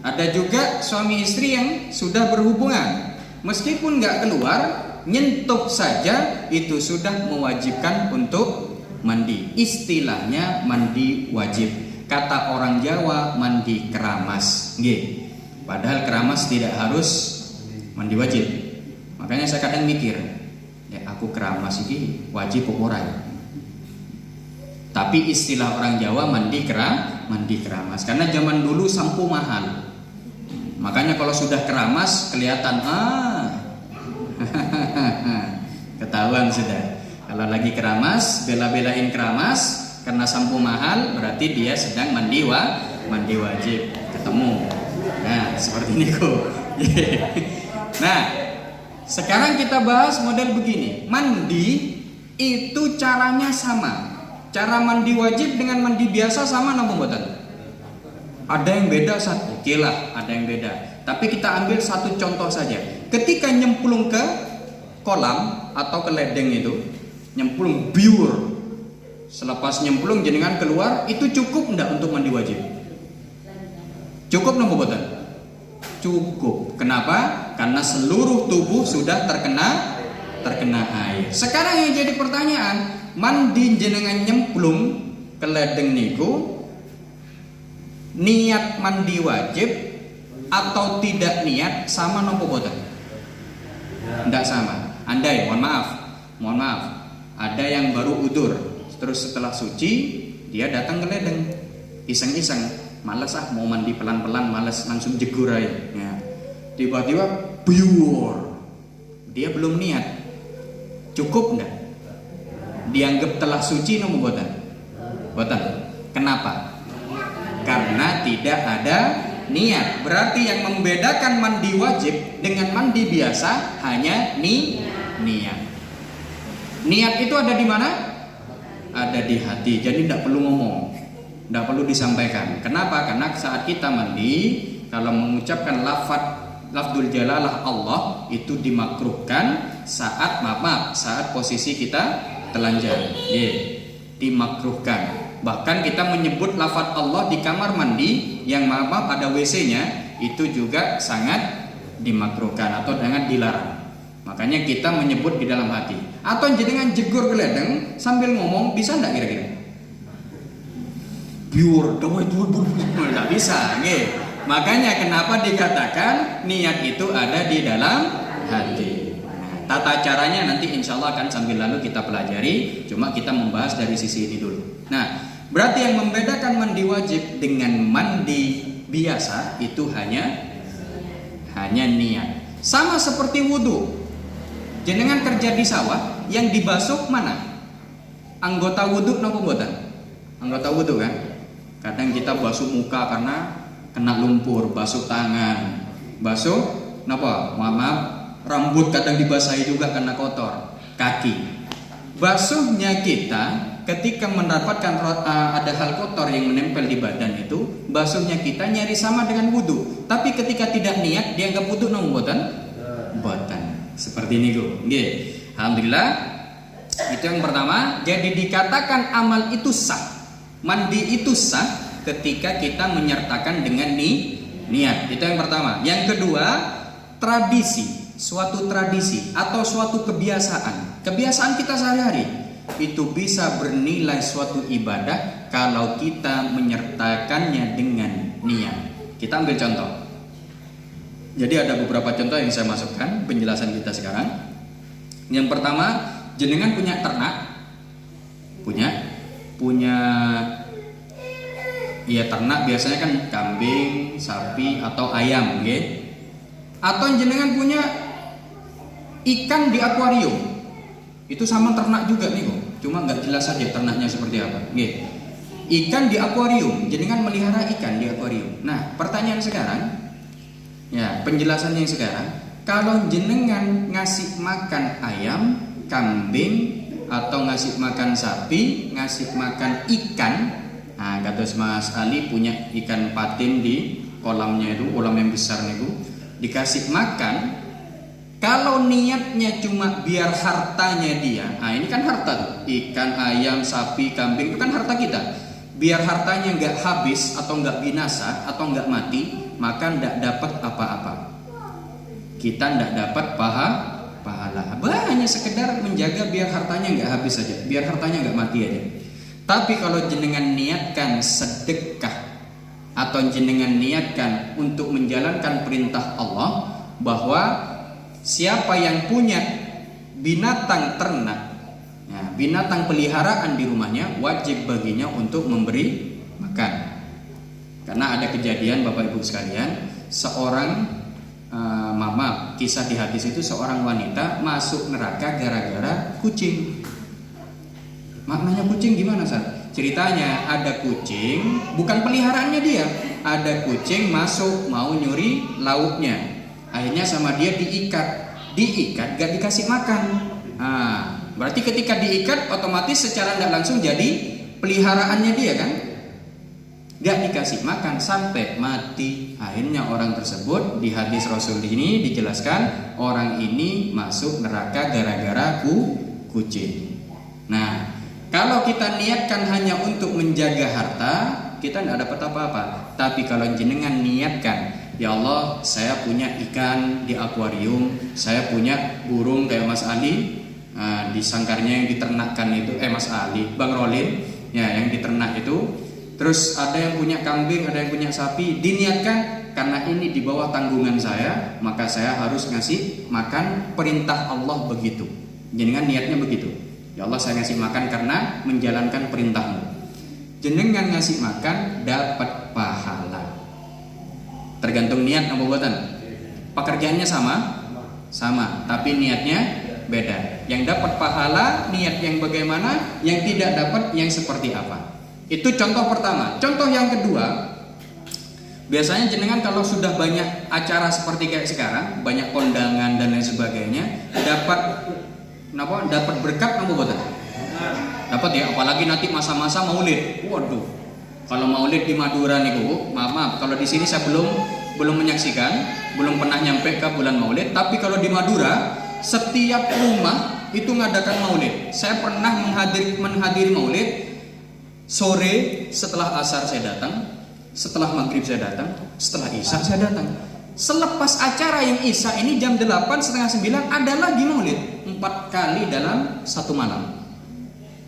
Ada juga suami istri yang sudah berhubungan, meskipun nggak keluar, nyentuh saja itu sudah mewajibkan untuk mandi. Istilahnya mandi wajib. Kata orang Jawa mandi keramas. Padahal keramas tidak harus Mandi wajib. Makanya saya kadang mikir, ya aku keramas iki wajib apa ora ya? Tapi istilah orang Jawa mandi keramas. Karena zaman dulu sampo mahal. Makanya kalau sudah keramas kelihatan ketahuan sudah. Kalau lagi keramas, bela-belain keramas karena sampo mahal, berarti dia sedang mandi wajib. Ketemu. Nah, seperti ini kok. Nah, sekarang kita bahas model begini. Mandi itu caranya sama. Cara mandi wajib dengan mandi biasa sama napa mboten? Ada yang beda satu. Oke lah, ada yang beda. Tapi kita ambil satu contoh saja. Ketika nyemplung ke kolam atau ke ledeng itu, nyemplung biur. Selepas nyemplung jenengan keluar, itu cukup enggak untuk mandi wajib? Cukup napa mboten? Cukup. Kenapa? Karena seluruh tubuh sudah terkena air. Sekarang yang jadi pertanyaan, mandi jenengan nyemplung ke ledeng niku niat mandi wajib atau tidak niat sama nopo boten? Tidak sama. Andai, mohon maaf, ada yang baru udur, terus setelah suci dia datang ke ledeng, iseng-iseng, malas mau mandi pelan-pelan, malas langsung jegur aja. Ya. Tiba-tiba biur, dia belum niat, cukup enggak? Dianggap telah suci nopo boten? Boten. Kenapa? Karena tidak ada niat. Berarti yang membedakan mandi wajib dengan mandi biasa hanya niat. Niat itu ada di mana? Ada di hati. Jadi tidak perlu ngomong, tidak perlu disampaikan. Kenapa? Karena saat kita mandi, kalau mengucapkan lafdzul jalalah Allah itu dimakruhkan saat saat posisi kita telanjang, dimakruhkan. Bahkan kita menyebut lafaz Allah di kamar mandi yang ada WC-nya itu juga sangat dimakruhkan atau sangat dilarang. Makanya kita menyebut di dalam hati. Atau jenengan jegur ke ledeng sambil ngomong, bisa enggak kira-kira? Biur, enggak bisa, Makanya kenapa dikatakan niat itu ada di dalam hati. Tata caranya nanti insya Allah akan sambil lalu kita pelajari. Cuma kita membahas dari sisi ini dulu. Nah, berarti yang membedakan mandi wajib dengan mandi biasa itu hanya niat. Sama seperti wudhu. Jenengan kerja di sawah, yang dibasuh mana? Anggota wudhu nopo mboten? Anggota wudhu kan? Kadang kita basuh muka karena kena lumpur, basuh tangan, basuh nopo? Maaf. Rambut kadang dibasahi juga karena kotor. Kaki. Basuhnya kita ketika mendapatkan ada hal kotor yang menempel di badan itu, basuhnya kita nyari sama dengan wudhu. Tapi ketika tidak niat dianggap wudhu nang boten? Boten. Seperti ini go. Alhamdulillah. Itu yang pertama. Jadi dikatakan amal itu sah, mandi itu sah ketika kita menyertakan dengan niat. Itu yang pertama. Yang kedua, tradisi. Suatu tradisi atau suatu kebiasaan kita sehari-hari itu bisa bernilai suatu ibadah kalau kita menyertakannya dengan niat. Kita ambil contoh. Jadi ada beberapa contoh yang saya masukkan penjelasan kita sekarang. Yang pertama, jenengan punya ternak, punya ya ternak biasanya kan kambing, sapi atau ayam, Atau jenengan punya ikan di akuarium, itu sama ternak juga nih kok. Cuma nggak jelas saja ternaknya seperti apa. Ikan di akuarium, jenengan melihara ikan di akuarium. Nah, pertanyaan sekarang, ya penjelasannya sekarang, kalau jenengan ngasih makan ayam, kambing, atau ngasih makan sapi, ngasih makan ikan, nah kados Mas Ali punya ikan patin di kolamnya itu, kolam yang besar itu, dikasih makan. Kalau niatnya cuma biar hartanya dia, nah ini kan harta tuh, ikan, ayam, sapi, kambing itu kan harta kita. Biar hartanya nggak habis atau nggak binasa atau nggak mati, maka nggak dapat apa-apa. Kita nggak dapat pahala. Hanya sekedar menjaga biar hartanya nggak habis saja, biar hartanya nggak mati aja. Tapi kalau jenengan niatkan sedekah atau jenengan niatkan untuk menjalankan perintah Allah bahwa siapa yang punya binatang ternak, ya, binatang peliharaan di rumahnya, wajib baginya untuk memberi makan. Karena ada kejadian Bapak Ibu sekalian, seorang kisah di hadis itu seorang wanita masuk neraka gara-gara kucing. Maknanya kucing gimana, Sar? Ceritanya ada kucing, bukan peliharaannya dia, ada kucing masuk mau nyuri lauknya. Akhirnya sama dia diikat gak dikasih makan. Berarti ketika diikat otomatis secara tidak langsung jadi peliharaannya dia kan, gak dikasih makan sampai mati. Akhirnya orang tersebut, di hadis Rasul ini dijelaskan, orang ini masuk neraka gara-gara kucing. Nah, kalau kita niatkan hanya untuk menjaga harta, kita tidak dapat apa-apa. Tapi kalau jenengan niatkan, ya Allah, saya punya ikan di akuarium, saya punya burung kayak Mas Ali, di sangkarnya yang diternakkan itu, Mas Ali, Bang Rolin, ya yang diternak itu. Terus ada yang punya kambing, ada yang punya sapi, diniatkan karena ini di bawah tanggungan saya, maka saya harus ngasih makan, perintah Allah begitu. Jenengan niatnya begitu. Ya Allah, saya ngasih makan karena menjalankan perintahmu. Jenengan ngasih makan dapat pahala. Tergantung niat sama buatan. Pekerjaannya sama, tapi niatnya beda. Yang dapat pahala niat yang bagaimana, yang tidak dapat yang seperti apa. Itu contoh pertama. Contoh yang kedua, biasanya jenengan kalau sudah banyak acara seperti kayak sekarang, banyak kondangan dan lain sebagainya, dapat berkat apa buatan? Dapat ya, apalagi nanti masa-masa Maulid. Waduh. Kalau Maulid di Madura nih Bu, maaf, kalau di sini saya belum menyaksikan, belum pernah nyampe ke bulan Maulid, tapi kalau di Madura setiap rumah itu ngadakan Maulid. Saya pernah menghadiri Maulid. Sore setelah asar saya datang, setelah maghrib saya datang, setelah isya saya datang. Selepas acara yang isya ini jam 8, setengah 9 ada lagi Maulid 4 kali dalam satu malam.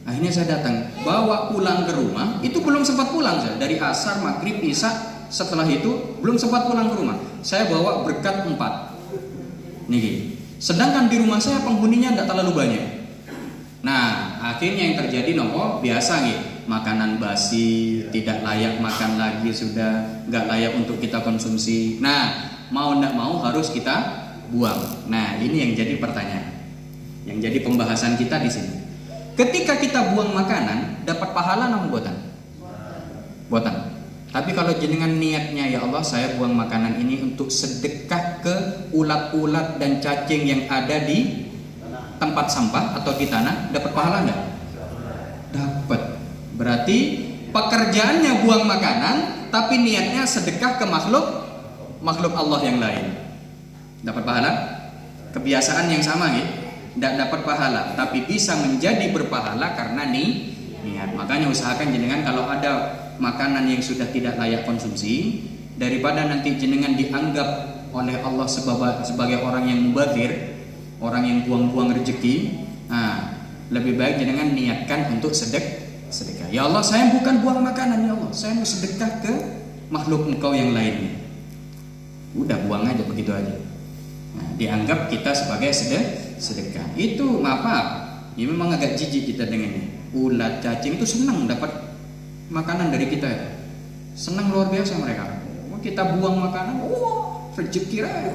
Akhirnya saya datang, bawa pulang ke rumah, itu belum sempat pulang saya. Dari asar, maghrib, isya, setelah itu belum sempat pulang ke rumah. Saya bawa berkat 4. Nih, sedangkan di rumah saya penghuninya tidak terlalu banyak. Nah, akhirnya yang terjadi biasa nih, makanan basi, tidak layak makan lagi, sudah nggak layak untuk kita konsumsi. Nah, mau tidak mau harus kita buang. Nah, ini yang jadi pertanyaan, yang jadi pembahasan kita di sini. Ketika kita buang makanan, dapat pahala nggak buatan? Tapi kalau jenengan niatnya, ya Allah, saya buang makanan ini untuk sedekah ke ulat-ulat dan cacing yang ada di tempat sampah atau di tanah, dapat pahala nggak? Dapat. Berarti pekerjaannya buang makanan, tapi niatnya sedekah ke makhluk Allah yang lain. Dapat pahala? Kebiasaan yang sama gitu. Tidak dapat pahala, tapi bisa menjadi berpahala karena niat. Makanya usahakan jenengan kalau ada makanan yang sudah tidak layak konsumsi, daripada nanti jenengan dianggap oleh Allah sebagai orang yang mubadzir, orang yang buang-buang rezeki, lebih baik jenengan niatkan untuk sedekah. Ya Allah, saya bukan buang makanan, ya Allah, saya mau sedekah ke makhluk Engkau yang lainnya. Udah buang aja begitu aja. Nah, dianggap kita sebagai sedekah. Itu maaf, ini memang agak jijik kita dengannya. Ulat, cacing itu senang dapat makanan dari kita. Senang luar biasa mereka. Kita buang makanan, rezeki raya.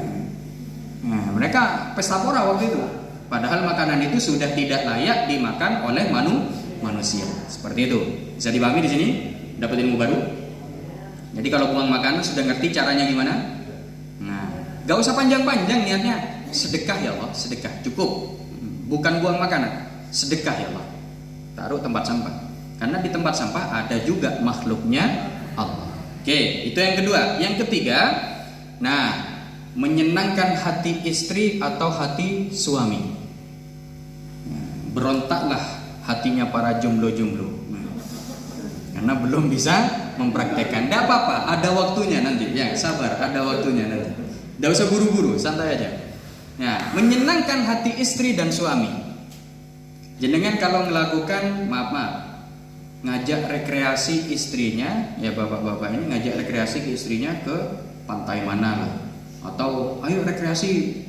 Nah, mereka pesta pora waktu itu. Padahal makanan itu sudah tidak layak dimakan oleh manusia. Seperti itu. Bisa dipahami di sini? Dapat ilmu baru. Jadi kalau buang makanan sudah ngerti caranya gimana? Nah, gak usah panjang-panjang niatnya. Sedekah ya Allah, sedekah cukup. Bukan buang makanan, sedekah ya Allah. Taruh tempat sampah. Karena di tempat sampah ada juga makhluknya Allah. Oke, itu yang kedua. Yang ketiga, menyenangkan hati istri atau hati suami. Berontaklah hatinya para jomblo-jomblo. Karena belum bisa mempraktekkan. Tidak apa-apa, ada waktunya nanti. Ya, sabar, ada waktunya nanti. Tidak usah buru-buru, santai aja. Nah, menyenangkan hati istri dan suami. Jenengan kalau melakukan, ngajak rekreasi istrinya, ya bapak-bapak ini ngajak rekreasi ke istrinya ke pantai mana lah, atau ayo rekreasi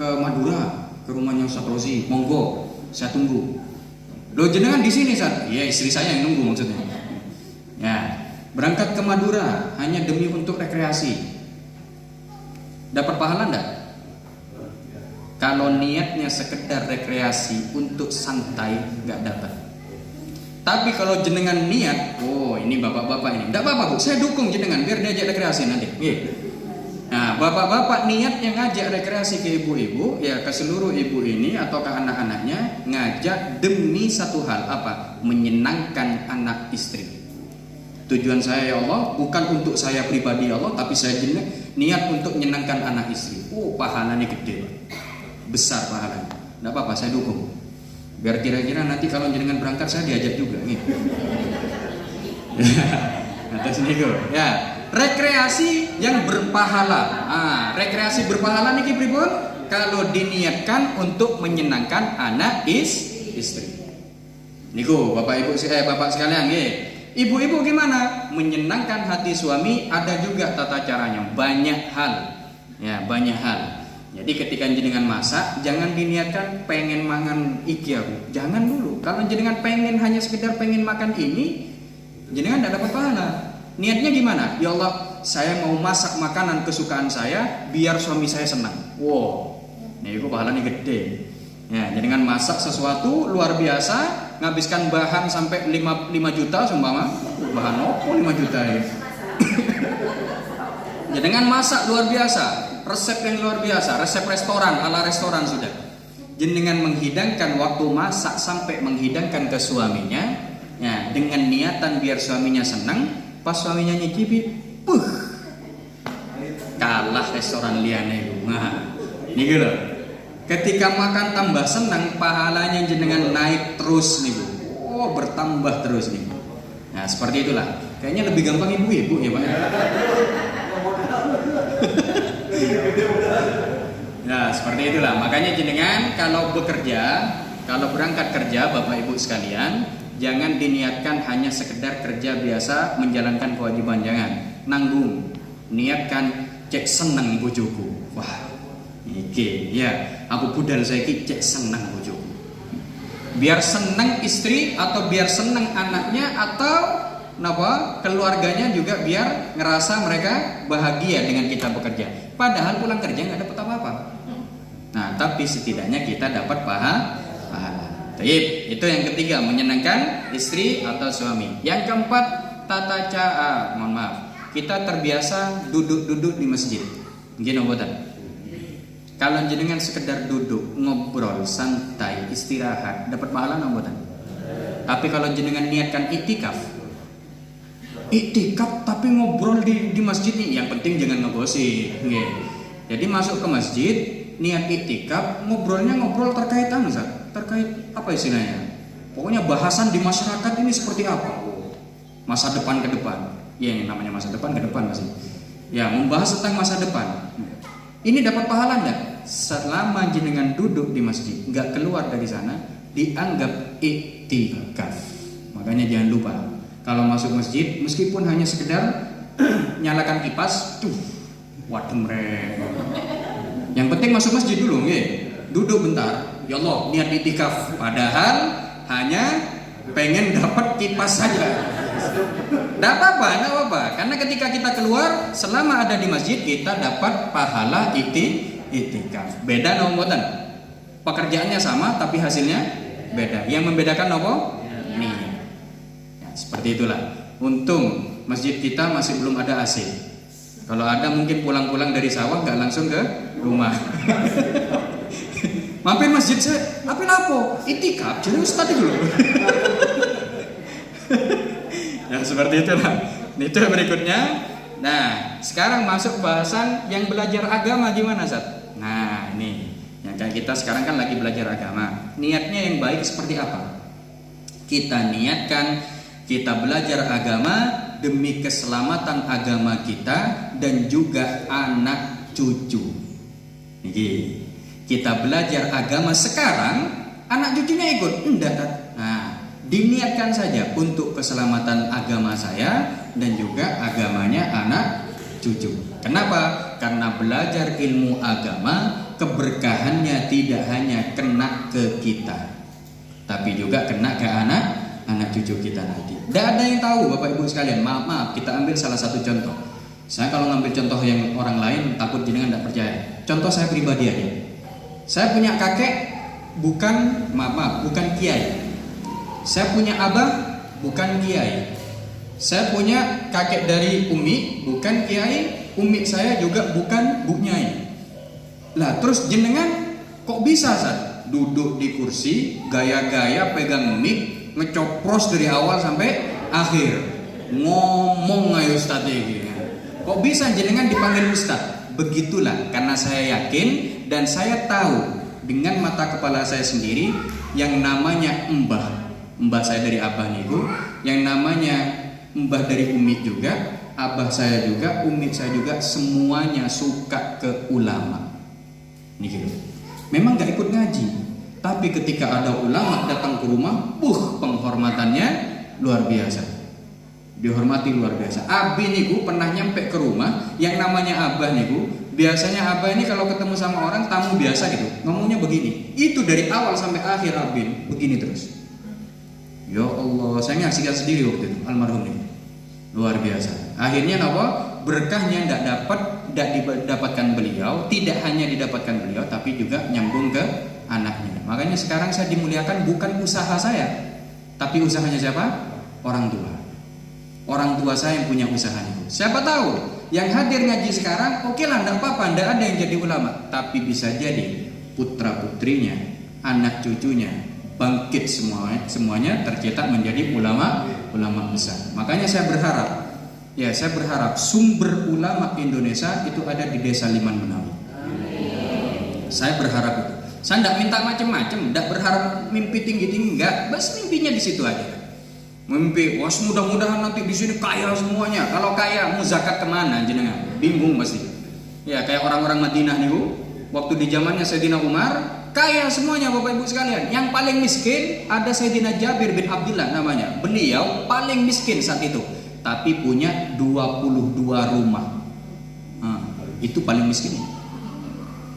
ke Madura, ke rumahnya Ustaz Rozi, monggo, saya tunggu. Loh jenengan di sini Ustaz? Iya, istri saya yang nunggu maksudnya. Ya, berangkat ke Madura hanya demi untuk rekreasi. Dapat pahala enggak? Kalau niatnya sekedar rekreasi untuk santai, nggak dapat. Tapi kalau jenengan niat, oh ini bapak-bapak ini, enggak apa-apa Bu, saya dukung jenengan biar diajak rekreasi nanti. Nah, bapak-bapak niat yang ngajak rekreasi ke ibu-ibu, ya ke seluruh ibu ini atau ke anak-anaknya, ngajak demi satu hal apa? Menyenangkan anak istri. Tujuan saya ya Allah bukan untuk saya pribadi ya Allah, tapi saya niat untuk menyenangkan anak istri. Oh, pahalanya gede, besar pahalanya. Enggak apa-apa, saya dukung. Biar kira-kira nanti kalau jenengan berangkat saya diajak juga nih. Atas niku. Ya, rekreasi yang berpahala. Rekreasi berpahala niki pripun? Kalau diniatkan untuk menyenangkan anak istri. Niku Bapak Ibu Bapak sekalian nggih. Ibu-ibu gimana? Menyenangkan hati suami ada juga tata caranya. Banyak hal. Ya, banyak hal. Jadi ketika jenengan masak, jangan diniatkan pengen mangan iki aku. Jangan dulu. Kalau jenengan pengen hanya sekedar pengen makan ini, jenengan tidak dapat pahala. Niatnya gimana? Ya Allah, saya mau masak makanan kesukaan saya biar suami saya senang. Wow, nih itu pahalanya gede. Ya, jenengan masak sesuatu luar biasa, ngabiskan bahan sampai 5 juta seumpama. Bahan opo 5 juta ya. Jenengan masak luar biasa. Resep yang luar biasa, resep restoran, ala restoran sudah. Jenengan menghidangkan waktu masak sampai menghidangkan ke suaminya, ya, dengan niatan biar suaminya senang. Pas suaminya nyicipi, kalah restoran liane itu. Nah, ini gitu. Ketika makan tambah senang, pahalanya jenengan naik terus nih Bu. Oh, bertambah terus nih. Nah, seperti itulah. Kayaknya lebih gampang ibu-ibu ya Pak. Nah, seperti itulah. Makanya jenengan kalau bekerja, kalau berangkat kerja Bapak Ibu sekalian, jangan diniatkan hanya sekedar kerja biasa menjalankan kewajiban, jangan. Nanggung. Niatkan cek seneng bojoku. Wah, iki ya, aku budal saiki cek seneng bojoku. Biar seneng istri atau biar seneng anaknya atau napa keluarganya juga biar ngerasa mereka bahagia dengan kita bekerja. Padahal pulang kerja nggak dapat apa-apa. Nah, tapi setidaknya kita dapat pahala. Baik, itu yang ketiga, menyenangkan istri atau suami. Yang keempat, tata cara. Mohon maaf, kita terbiasa duduk-duduk di masjid. Gini obotan. Kalau jenengan sekedar duduk, ngobrol, santai, istirahat, dapat pahala obotan. Tapi kalau jenengan niatkan itikaf tapi ngobrol di masjid nih, yang penting jangan ngegosip. Jadi masuk ke masjid, niat itikaf, ngobrolnya ngobrol terkait terkait apa istilahnya? Pokoknya bahasan di masyarakat ini seperti apa? Masa depan ke depan. Ya, yang namanya masa depan ke depan masih. Ya, membahas tentang masa depan. Ini dapat pahala enggak? Selama jenengan duduk di masjid, enggak keluar dari sana, dianggap iktikaf. Makanya jangan lupa, kalau masuk masjid, meskipun hanya sekedar nyalakan kipas, waduh mereka. Yang penting masuk masjid dulu, duduk bentar. Ya Allah, niat itikaf. Padahal hanya pengen dapat kipas saja. Tidak apa-apa. Karena ketika kita keluar, selama ada di masjid, kita dapat pahala itikaf. Beda nomotan. Pekerjaannya sama, tapi hasilnya beda. Yang membedakan apa? Niat. Seperti itulah. Untung masjid kita masih belum ada AC. Kalau ada mungkin pulang-pulang dari sawah nggak langsung ke rumah. Mampir masjid saya, tapi lapo itikaf jadi ustaz dulu. Ya seperti itulah. Itu berikutnya. Nah, sekarang masuk bahasan yang belajar agama gimana Ustaz? Nah, ini yang kayak kita sekarang kan lagi belajar agama. Niatnya yang baik seperti apa? Kita niatkan kita belajar agama demi keselamatan agama kita dan juga anak cucu. Niki, kita belajar agama sekarang, anak cucunya ikut. Enggak. Nah, diniatkan saja untuk keselamatan agama saya dan juga agamanya anak cucu. Kenapa? Karena belajar ilmu agama keberkahannya tidak hanya kena ke kita, tapi juga kena ke anak cucu kita nanti. Tidak ada yang tahu Bapak Ibu sekalian. Maaf, kita ambil salah satu contoh. Saya kalau ngambil contoh yang orang lain takut jenengan tidak percaya. Contoh saya pribadi aja. Saya punya kakek bukan kiai. Saya punya abah bukan kiai. Saya punya kakek dari umi bukan kiai. Umi saya juga bukan bu nyai. Lah terus jenengan kok bisa Ustaz? Duduk di kursi, gaya-gaya pegang mic, ngecopros dari awal sampai akhir. Ngomong ayo Ustaz gitu. Kok bisa jenengan dipanggil Ustaz? Begitulah, karena saya yakin dan saya tahu dengan mata kepala saya sendiri yang namanya mbah saya dari abah niku, yang namanya mbah dari umi juga, abah saya juga, umi saya juga, semuanya suka ke ulama. Ini gitu. Memang gak ikut ngaji, tapi ketika ada ulama datang ke rumah, penghormatannya luar biasa. Dihormati luar biasa. Abi niku pernah nyampe ke rumah, yang namanya abah niku, biasanya abah ini kalau ketemu sama orang tamu biasa gitu, ngomongnya begini. Itu dari awal sampai akhir Abi begini terus. Ya Allah, saya nyaksikan sendiri waktu itu almarhum ini. Luar biasa. Akhirnya apa? Berkahnya tidak didapatkan beliau, tidak hanya didapatkan beliau, tapi juga nyambung ke anaknya. Makanya sekarang saya dimuliakan bukan usaha saya, tapi usahanya siapa? Orang tua. Orang tua saya yang punya usaha itu. Siapa tahu yang hadir ngaji sekarang, oke lah, tidak apa-apa, tidak ada yang jadi ulama, tapi bisa jadi putra putrinya, anak cucunya bangkit semuanya tercetak menjadi ulama besar. Makanya saya berharap sumber ulama Indonesia itu ada di Desa Liman Menawi. Saya berharap itu. Saya tidak minta macam-macam, tidak berharap mimpi tinggi-tinggi, enggak. Bas mimpinya di situ aja. Mimpi, mudah-mudahan nanti di sini kaya semuanya. Kalau kaya, mau zakat kemana jenengan? Bingung pasti. Ya kayak orang-orang Madinah nih, waktu di zamannya Sayyidina Umar, kaya semuanya Bapak Ibu sekalian. Yang paling miskin ada Sayyidina Jabir bin Abdullah namanya. Beliau paling miskin saat itu, tapi punya 22 rumah. Itu paling miskin.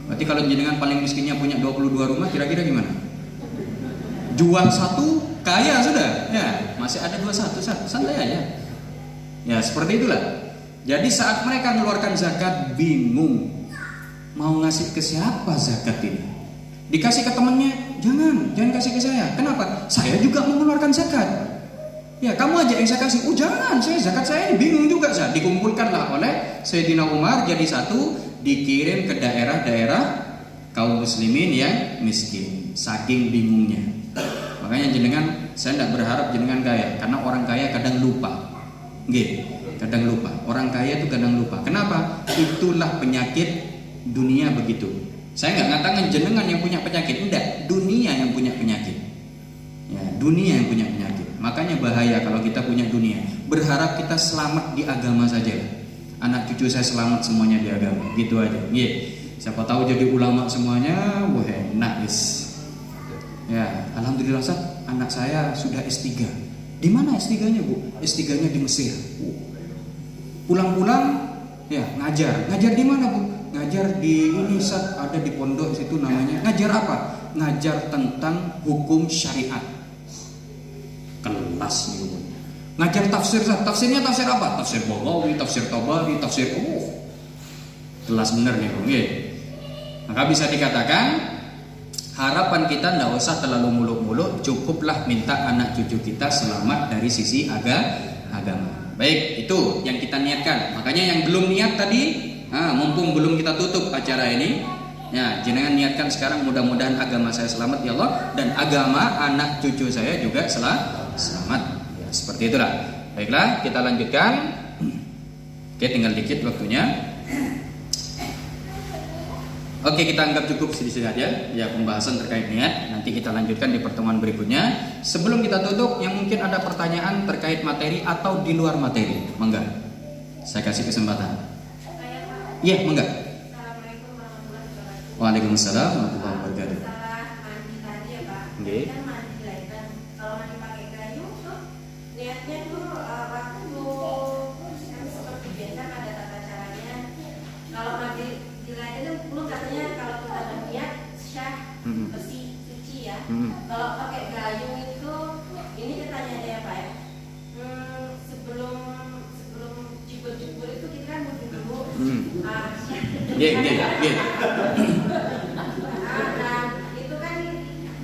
Berarti kalau jenengan paling miskinnya punya 22 rumah, kira-kira gimana? Jual satu kaya sudah. Ya, masih ada 21, santai aja. Ya, seperti itulah. Jadi saat mereka mengeluarkan zakat, bingung mau ngasih ke siapa zakat ini. Dikasih ke temannya, jangan kasih ke saya. Kenapa? Saya juga mengeluarkan zakat. Ya, kamu aja yang saya kasih. Jangan, zakat saya ini bingung juga. Dikumpulkanlah oleh Sayyidina Umar jadi satu, dikirim ke daerah-daerah kaum muslimin yang miskin. Saking bingungnya. Makanya jenengan, saya tidak berharap jenengan kaya, karena orang kaya kadang lupa. Kadang lupa. Orang kaya itu kadang lupa. Kenapa? Itulah penyakit dunia begitu. Saya nggak ngatakan jenengan yang punya penyakit, enggak, dunia yang punya penyakit. Ya, dunia yang punya penyakit. Makanya bahaya kalau kita punya dunia. Berharap kita selamat di agama saja. Anak cucu saya selamat semuanya di agama, gitu aja. Siapa tahu jadi ulama semuanya, wah enak Ya, alhamdulillah anak saya sudah S3. Di mana S3-nya, Bu? S3-nya di Mesir. Pulang-pulang ya ngajar. Ngajar di mana, Bu? Ngajar di ini ada di pondok situ namanya. Ngajar apa? Ngajar tentang hukum syariat. Kelas nih, Bu. Ngajar tafsir. Tafsirnya tafsir apa? Tafsir Baghawi, tafsir Tabari, tafsir kelas bener nih, Bu. Maka bisa dikatakan harapan kita tidak usah terlalu muluk-muluk, cukuplah minta anak cucu kita selamat dari sisi agama. Baik, itu yang kita niatkan. Makanya yang belum niat tadi, mumpung belum kita tutup acara ini, ya jenengan niatkan sekarang, mudah-mudahan agama saya selamat ya Allah, dan agama anak cucu saya juga selamat. Ya, seperti itulah. Baiklah, kita lanjutkan. Oke, tinggal dikit waktunya. Oke, kita anggap cukup sedikit aja ya pembahasan terkait niat. Nanti kita lanjutkan di pertemuan berikutnya. Sebelum kita tutup, yang mungkin ada pertanyaan terkait materi atau di luar materi, mangga. Saya kasih kesempatan. Iya, mangga. Waalaikumsalam warahmatullahi wabarakatuh. Mandi tadi ya Pak. Nggih. Kan mandi dilahirkan. Kalau mandi pakai kayu tuh niatnya tuh waktu kan seperti biasa ada tata caranya. Kalau mandi dilahirkan belum katanya kalau kita Nggih, nggih, nggih. Nah, itu kan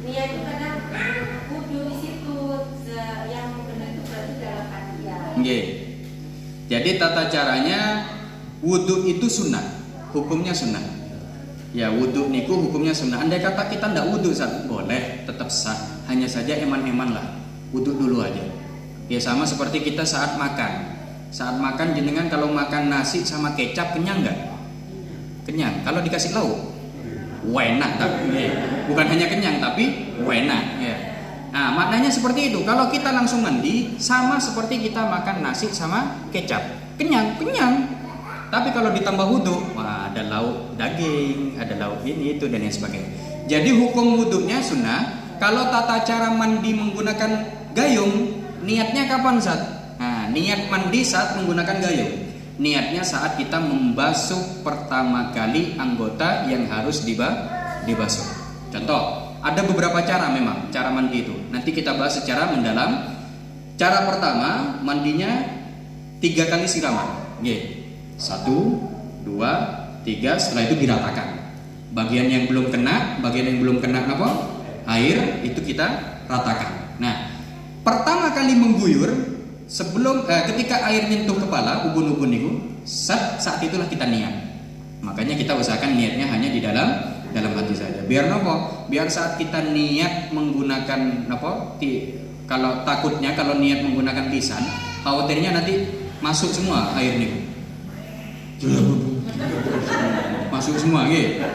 niat itu kadang wudhu di situ yang benar itu berarti dalam hati ya. Nggih. Jadi tata caranya wudhu itu sunnah, hukumnya sunnah. Ya wudhu niku hukumnya sunnah. Andai kata kita ndak wudhu saat boleh, tetap sah. Hanya saja eman-eman lah, wudhu dulu aja. Ya sama seperti kita saat makan. Saat makan jenengan kalau makan nasi sama kecap kenyang nggak? Kenyang. Kalau dikasih lauk, enak tak? Bukan hanya kenyang tapi enak. Ya. Nah maknanya seperti itu. Kalau kita langsung mandi, sama seperti kita makan nasi sama kecap, kenyang. Tapi kalau ditambah wudhu, wah ada lauk daging, ada lauk ini itu dan yang sebagainya. Jadi hukum wudhunya sunnah. Kalau tata cara mandi menggunakan gayung, niatnya kapan Zat? Nah, niat mandi saat menggunakan gayung. Niatnya saat kita membasuh pertama kali anggota yang harus dibasuh. Contoh, ada beberapa cara memang cara mandi itu. Nanti kita bahas secara mendalam. Cara pertama mandinya 3 kali siraman. Nggih. 1, 2, 3. Setelah itu diratakan. Bagian yang belum kena apa? Air itu kita ratakan. Nah, pertama kali mengguyur sebelum ketika air nyentuh kepala, ubun-ubun itu, saat itulah kita niat. Makanya kita usahakan niatnya hanya di dalam hati saja. Biar nopo? Biar saat kita niat menggunakan nopo? Kalau takutnya kalau niat menggunakan lisan, khawatirnya nanti masuk semua air niku. Masuk semua gitu.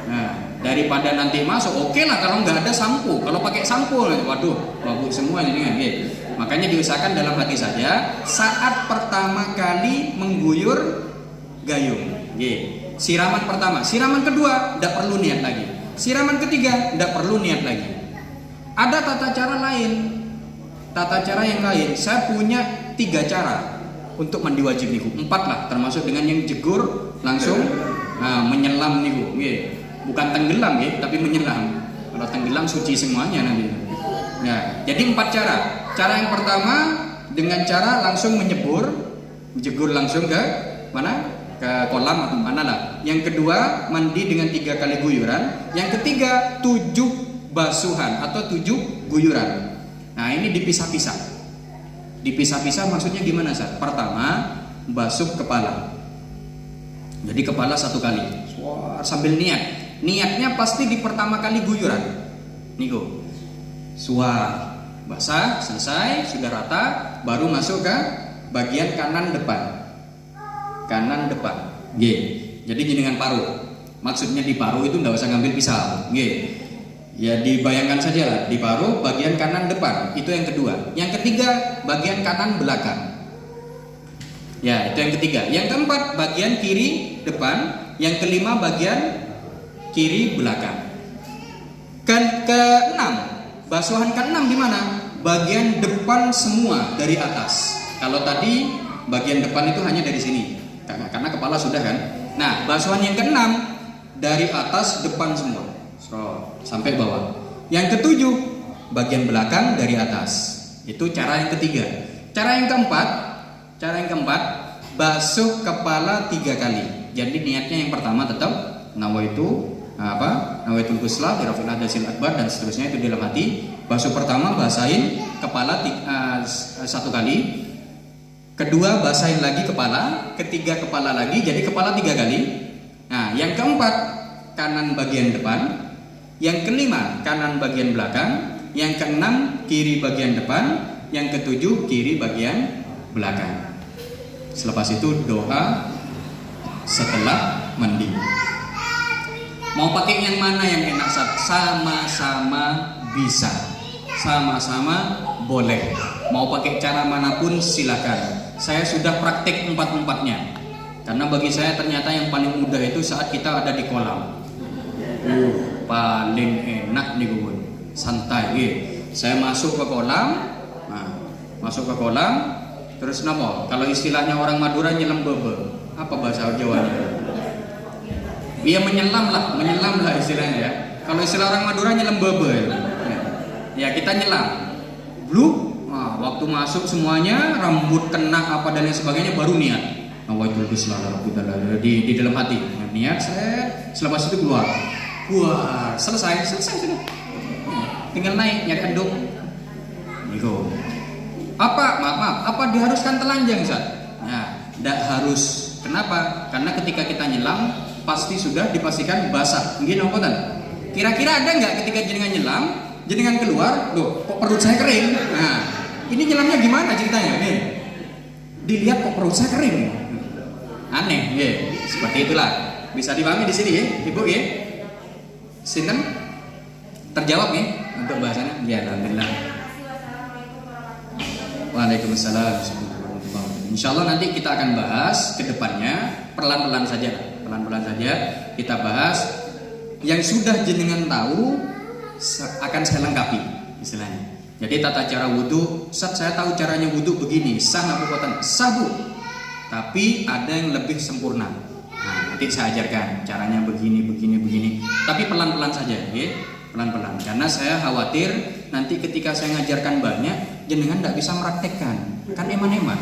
Nah, daripada nanti masuk, oke lah kalau nggak ada sampo. Kalau pakai sampo, waduh, mabuk semua ini kan gitu. Makanya diusahakan dalam hati saja saat pertama kali mengguyur gayung. Gitu. Siraman pertama, siraman kedua tidak perlu niat lagi. Siraman ketiga tidak perlu niat lagi. Ada tata cara lain. Tata cara yang lain, saya punya 3 cara untuk mandi wajib niku. 4 lah, termasuk dengan yang jegur langsung menyelam niku. Bukan tenggelam ya, tapi menyelam. Kalau tenggelam suci semuanya nanti. Nah, jadi 4 cara. Cara yang pertama dengan cara langsung menyebur, jegur langsung ke mana? Ke kolam atau mana lah. Yang kedua mandi dengan 3 kali guyuran. Yang ketiga 7 basuhan atau 7 guyuran. Nah ini dipisah-pisah. Dipisah-pisah maksudnya gimana Sar? Pertama basuh kepala. Jadi kepala 1 kali. Sambil niat. Niatnya pasti di pertama kali guyuran. Niku. Basah, selesai, sudah rata, baru masuk ke bagian kanan depan. Kanan depan. G. Jadi jenengan paruh. Maksudnya di paruh itu enggak usah ngambil pisau. G. Ya dibayangkan saja lah, di paruh bagian kanan depan. Itu yang kedua. Yang ketiga bagian kanan belakang. Ya, itu yang ketiga. Yang keempat bagian kiri depan. Yang kelima bagian kiri belakang. Keenam, basuhan keenam di mana? Bagian depan semua dari atas. Kalau tadi bagian depan itu hanya dari sini. Karena kepala sudah kan. Nah, basuhan yang keenam dari atas depan semua. Sampai bawah. Yang ketujuh, bagian belakang dari atas. Itu cara yang ketiga. Cara yang keempat, basuh kepala 3 kali. Jadi niatnya yang pertama tetap nawaitu nawaitul ghusla bi raf'il hadasil akbar dan seterusnya itu dalam hati. Basuh pertama basahin kepala 1 kali. Kedua basahin lagi kepala, ketiga kepala lagi, jadi kepala 3 kali. Nah, yang keempat kanan bagian depan. Yang kelima kanan bagian belakang, yang keenam kiri bagian depan, yang ketujuh kiri bagian belakang. Selepas itu doa setelah mandi. Mau pakai yang mana yang enak? Sama-sama bisa, sama-sama boleh. Mau pakai cara manapun silakan. Saya sudah praktek 4-4-nya. Karena bagi saya ternyata yang paling mudah itu saat kita ada di kolam. Paling enak nih gue, santai. Saya masuk ke kolam, terus napa? Kalau istilahnya orang Madura nyelam bebe, apa bahasa Jawanya? Dia menyelam lah istilahnya ya. Kalau istilah orang Madura nyelam bebe, ya kita nyelam. Waktu masuk semuanya rambut kena apa dan lain sebagainya baru niat. nawaitul ghusla di dalam hati. Niat saya selepas itu keluar. Selesai sudah. Tinggal naik nyari anduk. Niku. Maaf, apa diharuskan telanjang, Ustaz? Nah, tidak harus. Kenapa? Karena ketika kita nyelam pasti sudah dipastikan basah. Nggih napa? Kira-kira ada nggak ketika jenengan nyelam, jenengan keluar, loh kok perut saya kering? Nah, ini nyelamnya gimana ceritanya? Nih, dilihat kok perut saya kering. Aneh, ya. Seperti itulah. Bisa dipahami di sini ya, Ibu ya. Sinten? Terjawab ya untuk bahasanya? Ya, alhamdulillah. Waalaikumsalam. Insyaallah nanti kita akan bahas ke depannya pelan-pelan saja kita bahas yang sudah jenengan tahu akan saya lengkapi istilahnya. Jadi tata cara wudu, Ustaz saya tahu caranya wudu begini, sah apa buatan? Sah Bu. Tapi ada yang lebih sempurna. Nah, nanti saya ajarkan caranya begini. Tapi pelan-pelan saja, ya. Pelan-pelan. Karena saya khawatir nanti ketika saya ngajarkan banyak, jenengan tidak bisa meraktekkan. Kan eman-eman.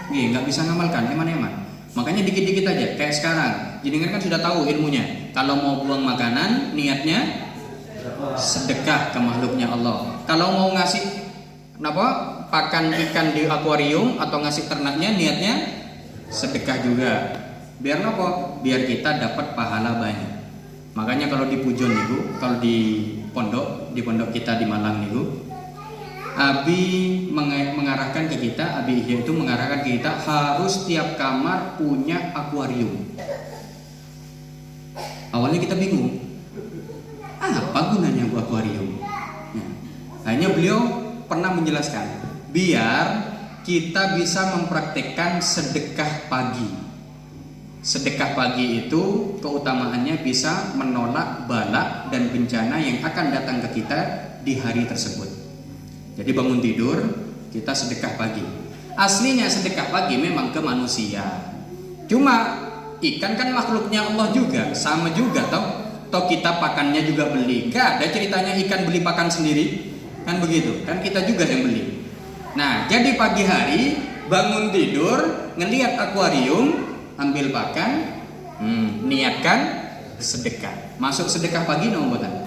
Nggak bisa ngamalkan, eman-eman. Makanya dikit-dikit aja. Kayak sekarang, jenengan kan sudah tahu ilmunya. Kalau mau buang makanan, niatnya sedekah ke makhluknya Allah. Kalau mau ngasih pakan ikan di akuarium atau ngasih ternaknya, niatnya sedekah juga. Biar apa? Biar kita dapat pahala banyak. Makanya kalau di Pujon niku, kalau di pondok kita di Malang niku, Abi mengarahkan ke kita, Abi Ihya itu mengarahkan ke kita harus tiap kamar punya akuarium. Awalnya kita bingung, apa gunanya akuarium? Hanya beliau pernah menjelaskan, biar kita bisa mempraktekkan sedekah pagi. Sedekah pagi itu keutamaannya bisa menolak bala dan bencana yang akan datang ke kita di hari tersebut. Jadi bangun tidur kita sedekah pagi. Aslinya sedekah pagi memang ke manusia. Cuma ikan kan makhluknya Allah juga, sama juga toh kita pakannya juga beli. Gak ada ceritanya ikan beli pakan sendiri. Kan begitu, kan kita juga yang beli. Nah, jadi pagi hari bangun tidur ngelihat akuarium, ambil pakan, niatkan sedekah. Masuk sedekah pagi nombotan.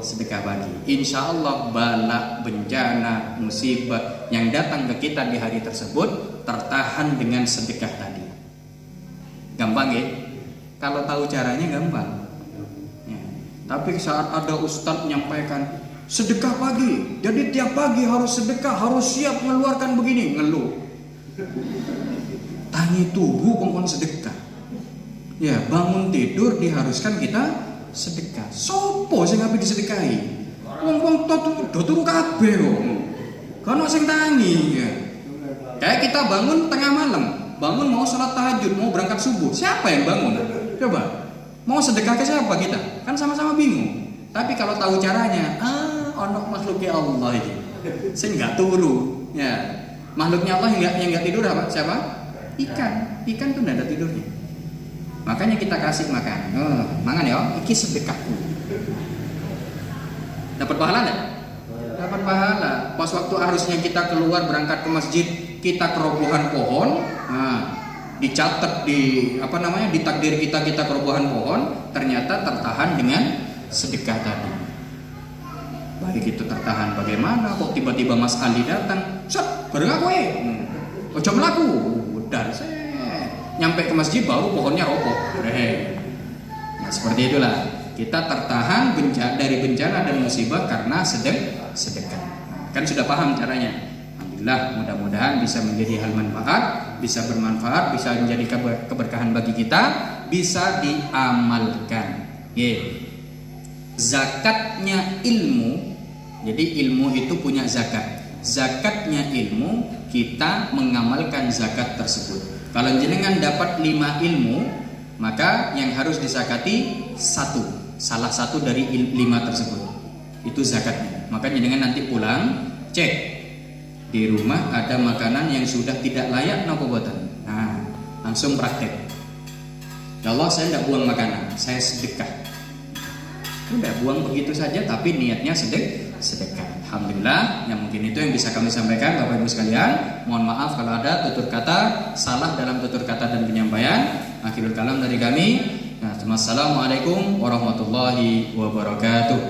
Sedekah pagi. Insya Allah bala, bencana, musibah yang datang ke kita di hari tersebut tertahan dengan sedekah tadi. Gampang ya? Kalau tahu caranya gampang. Ya. Tapi saat ada ustadz menyampaikan sedekah pagi, jadi tiap pagi harus sedekah, harus siap mengeluarkan begini, ngeluh. Tangi tubuh kongkon sedekah. Ya, bangun tidur diharuskan kita sedekah. Sopo sing ngapain disedekahi? Wong do turu kabeh kok. Kan sing tangi ya. Kayak kita bangun tengah malam, bangun mau sholat tahajud, mau berangkat subuh. Siapa yang bangun? Coba. Mau sedekah ke siapa kita? Kan sama-sama bingung. Tapi kalau tahu caranya, ono makhluknya Allah ini. Sing enggak turu. Ya. Makhluknya Allah yang enggak tidur apa? Siapa? Ikan tuh enggak ada tidurnya. Makanya kita kasih makan. Mangan ya, iki sedekahku. Dapat pahala enggak? Dapat pahala. Pas waktu harusnya kita keluar berangkat ke masjid, kita kerobohan pohon. Nah, dicatat di takdir kita kerobohan pohon, ternyata tertahan dengan sedekah tadi. Baik itu tertahan bagaimana? Kok tiba-tiba Mas Ali datang? Set, bareng aku ojo melaku. Udah saya nyampe ke masjid baru pohonnya roboh. Nah, seperti itulah kita tertahan dari bencana dan musibah karena sedekah. Kan sudah paham caranya. Alhamdulillah, mudah-mudahan bisa menjadi hal manfaat, bisa bermanfaat, bisa menjadi keberkahan bagi kita, bisa diamalkan. Zakatnya ilmu. Jadi ilmu itu punya zakat. Zakatnya ilmu, kita mengamalkan zakat tersebut. Kalau jenengan dapat 5 ilmu, maka yang harus disakati salah satu dari 5 tersebut. Itu zakatnya. Maka jenengan nanti pulang cek di rumah ada makanan yang sudah tidak layak nopo buatan. Nah, langsung praktek. Ya Allah, saya tidak buang makanan, saya sedekah. Udah buang begitu saja, tapi niatnya sedekah. Alhamdulillah, yang mungkin itu yang bisa kami sampaikan Bapak Ibu sekalian. Mohon maaf kalau ada tutur kata salah dalam tutur kata dan penyampaian. Akhirul kalam dari kami. Nah, Assalamualaikum warahmatullahi wabarakatuh.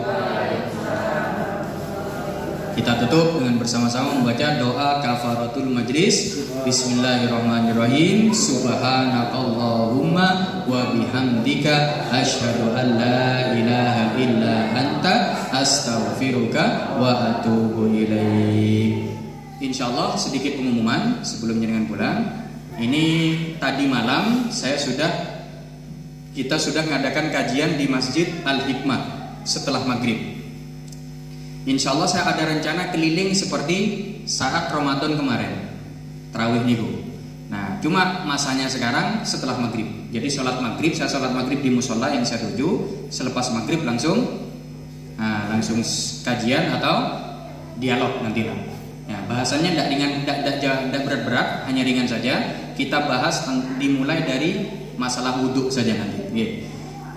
Kita tutup dengan bersama-sama membaca doa kafaratul majlis. Bismillahirrahmanirrahim. Subhanakallahumma wa bihamdika asyhadu an la ilaha illa anta astaghfiruka wa atubu ilaik. Insyaallah sedikit pengumuman sebelum jenengan pulang. Ini tadi malam kita sudah mengadakan kajian di Masjid Al-Hikmah setelah maghrib. Insya Allah saya ada rencana keliling seperti saat Ramadan kemarin, tarawih niku. Nah, cuma masanya sekarang setelah maghrib. Jadi saya sholat maghrib di musola yang saya tuju. Selepas maghrib langsung kajian atau dialog nanti lah. Ya, bahasanya tidak berat-berat, hanya ringan saja. Kita bahas dimulai dari masalah wudhu saja nanti.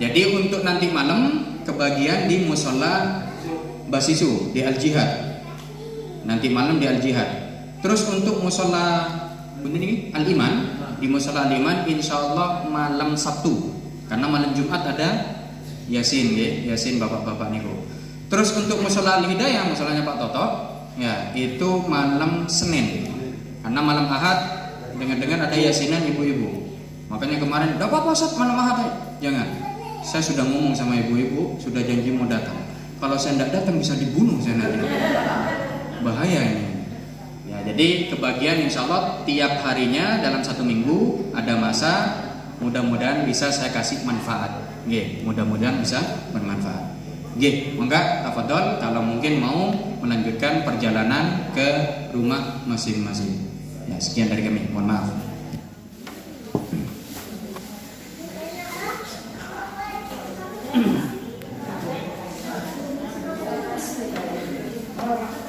Jadi untuk nanti malam kebagian di musola Basisu di Al-Jihad. Nanti malam di Al-Jihad. Terus untuk musola Al-Iman, di musola Al-Iman insyaallah malam Sabtu. Karena malam Jumat ada Yasin Yasin bapak-bapak niku. Terus untuk musola Al-Hidayah, musolanya Pak Toto, ya, itu malam Senin. Karena malam Ahad dengar-dengar ada Yasinan ibu-ibu. Makanya kemarin, "Enggak apa-apa Ustaz, malam Ahad." Jangan. Saya sudah ngomong sama ibu-ibu, sudah janji mau datang. Kalau saya tidak datang bisa dibunuh saya nanti. Bahaya ini. Ya, jadi kebagian insya Allah tiap harinya dalam 1 minggu ada masa. Mudah-mudahan bisa saya kasih manfaat. Mudah-mudahan bisa bermanfaat. Monggo tafadhol kalau mungkin mau melanjutkan perjalanan ke rumah masing-masing. Ya, sekian dari kami. Mohon maaf. Oh.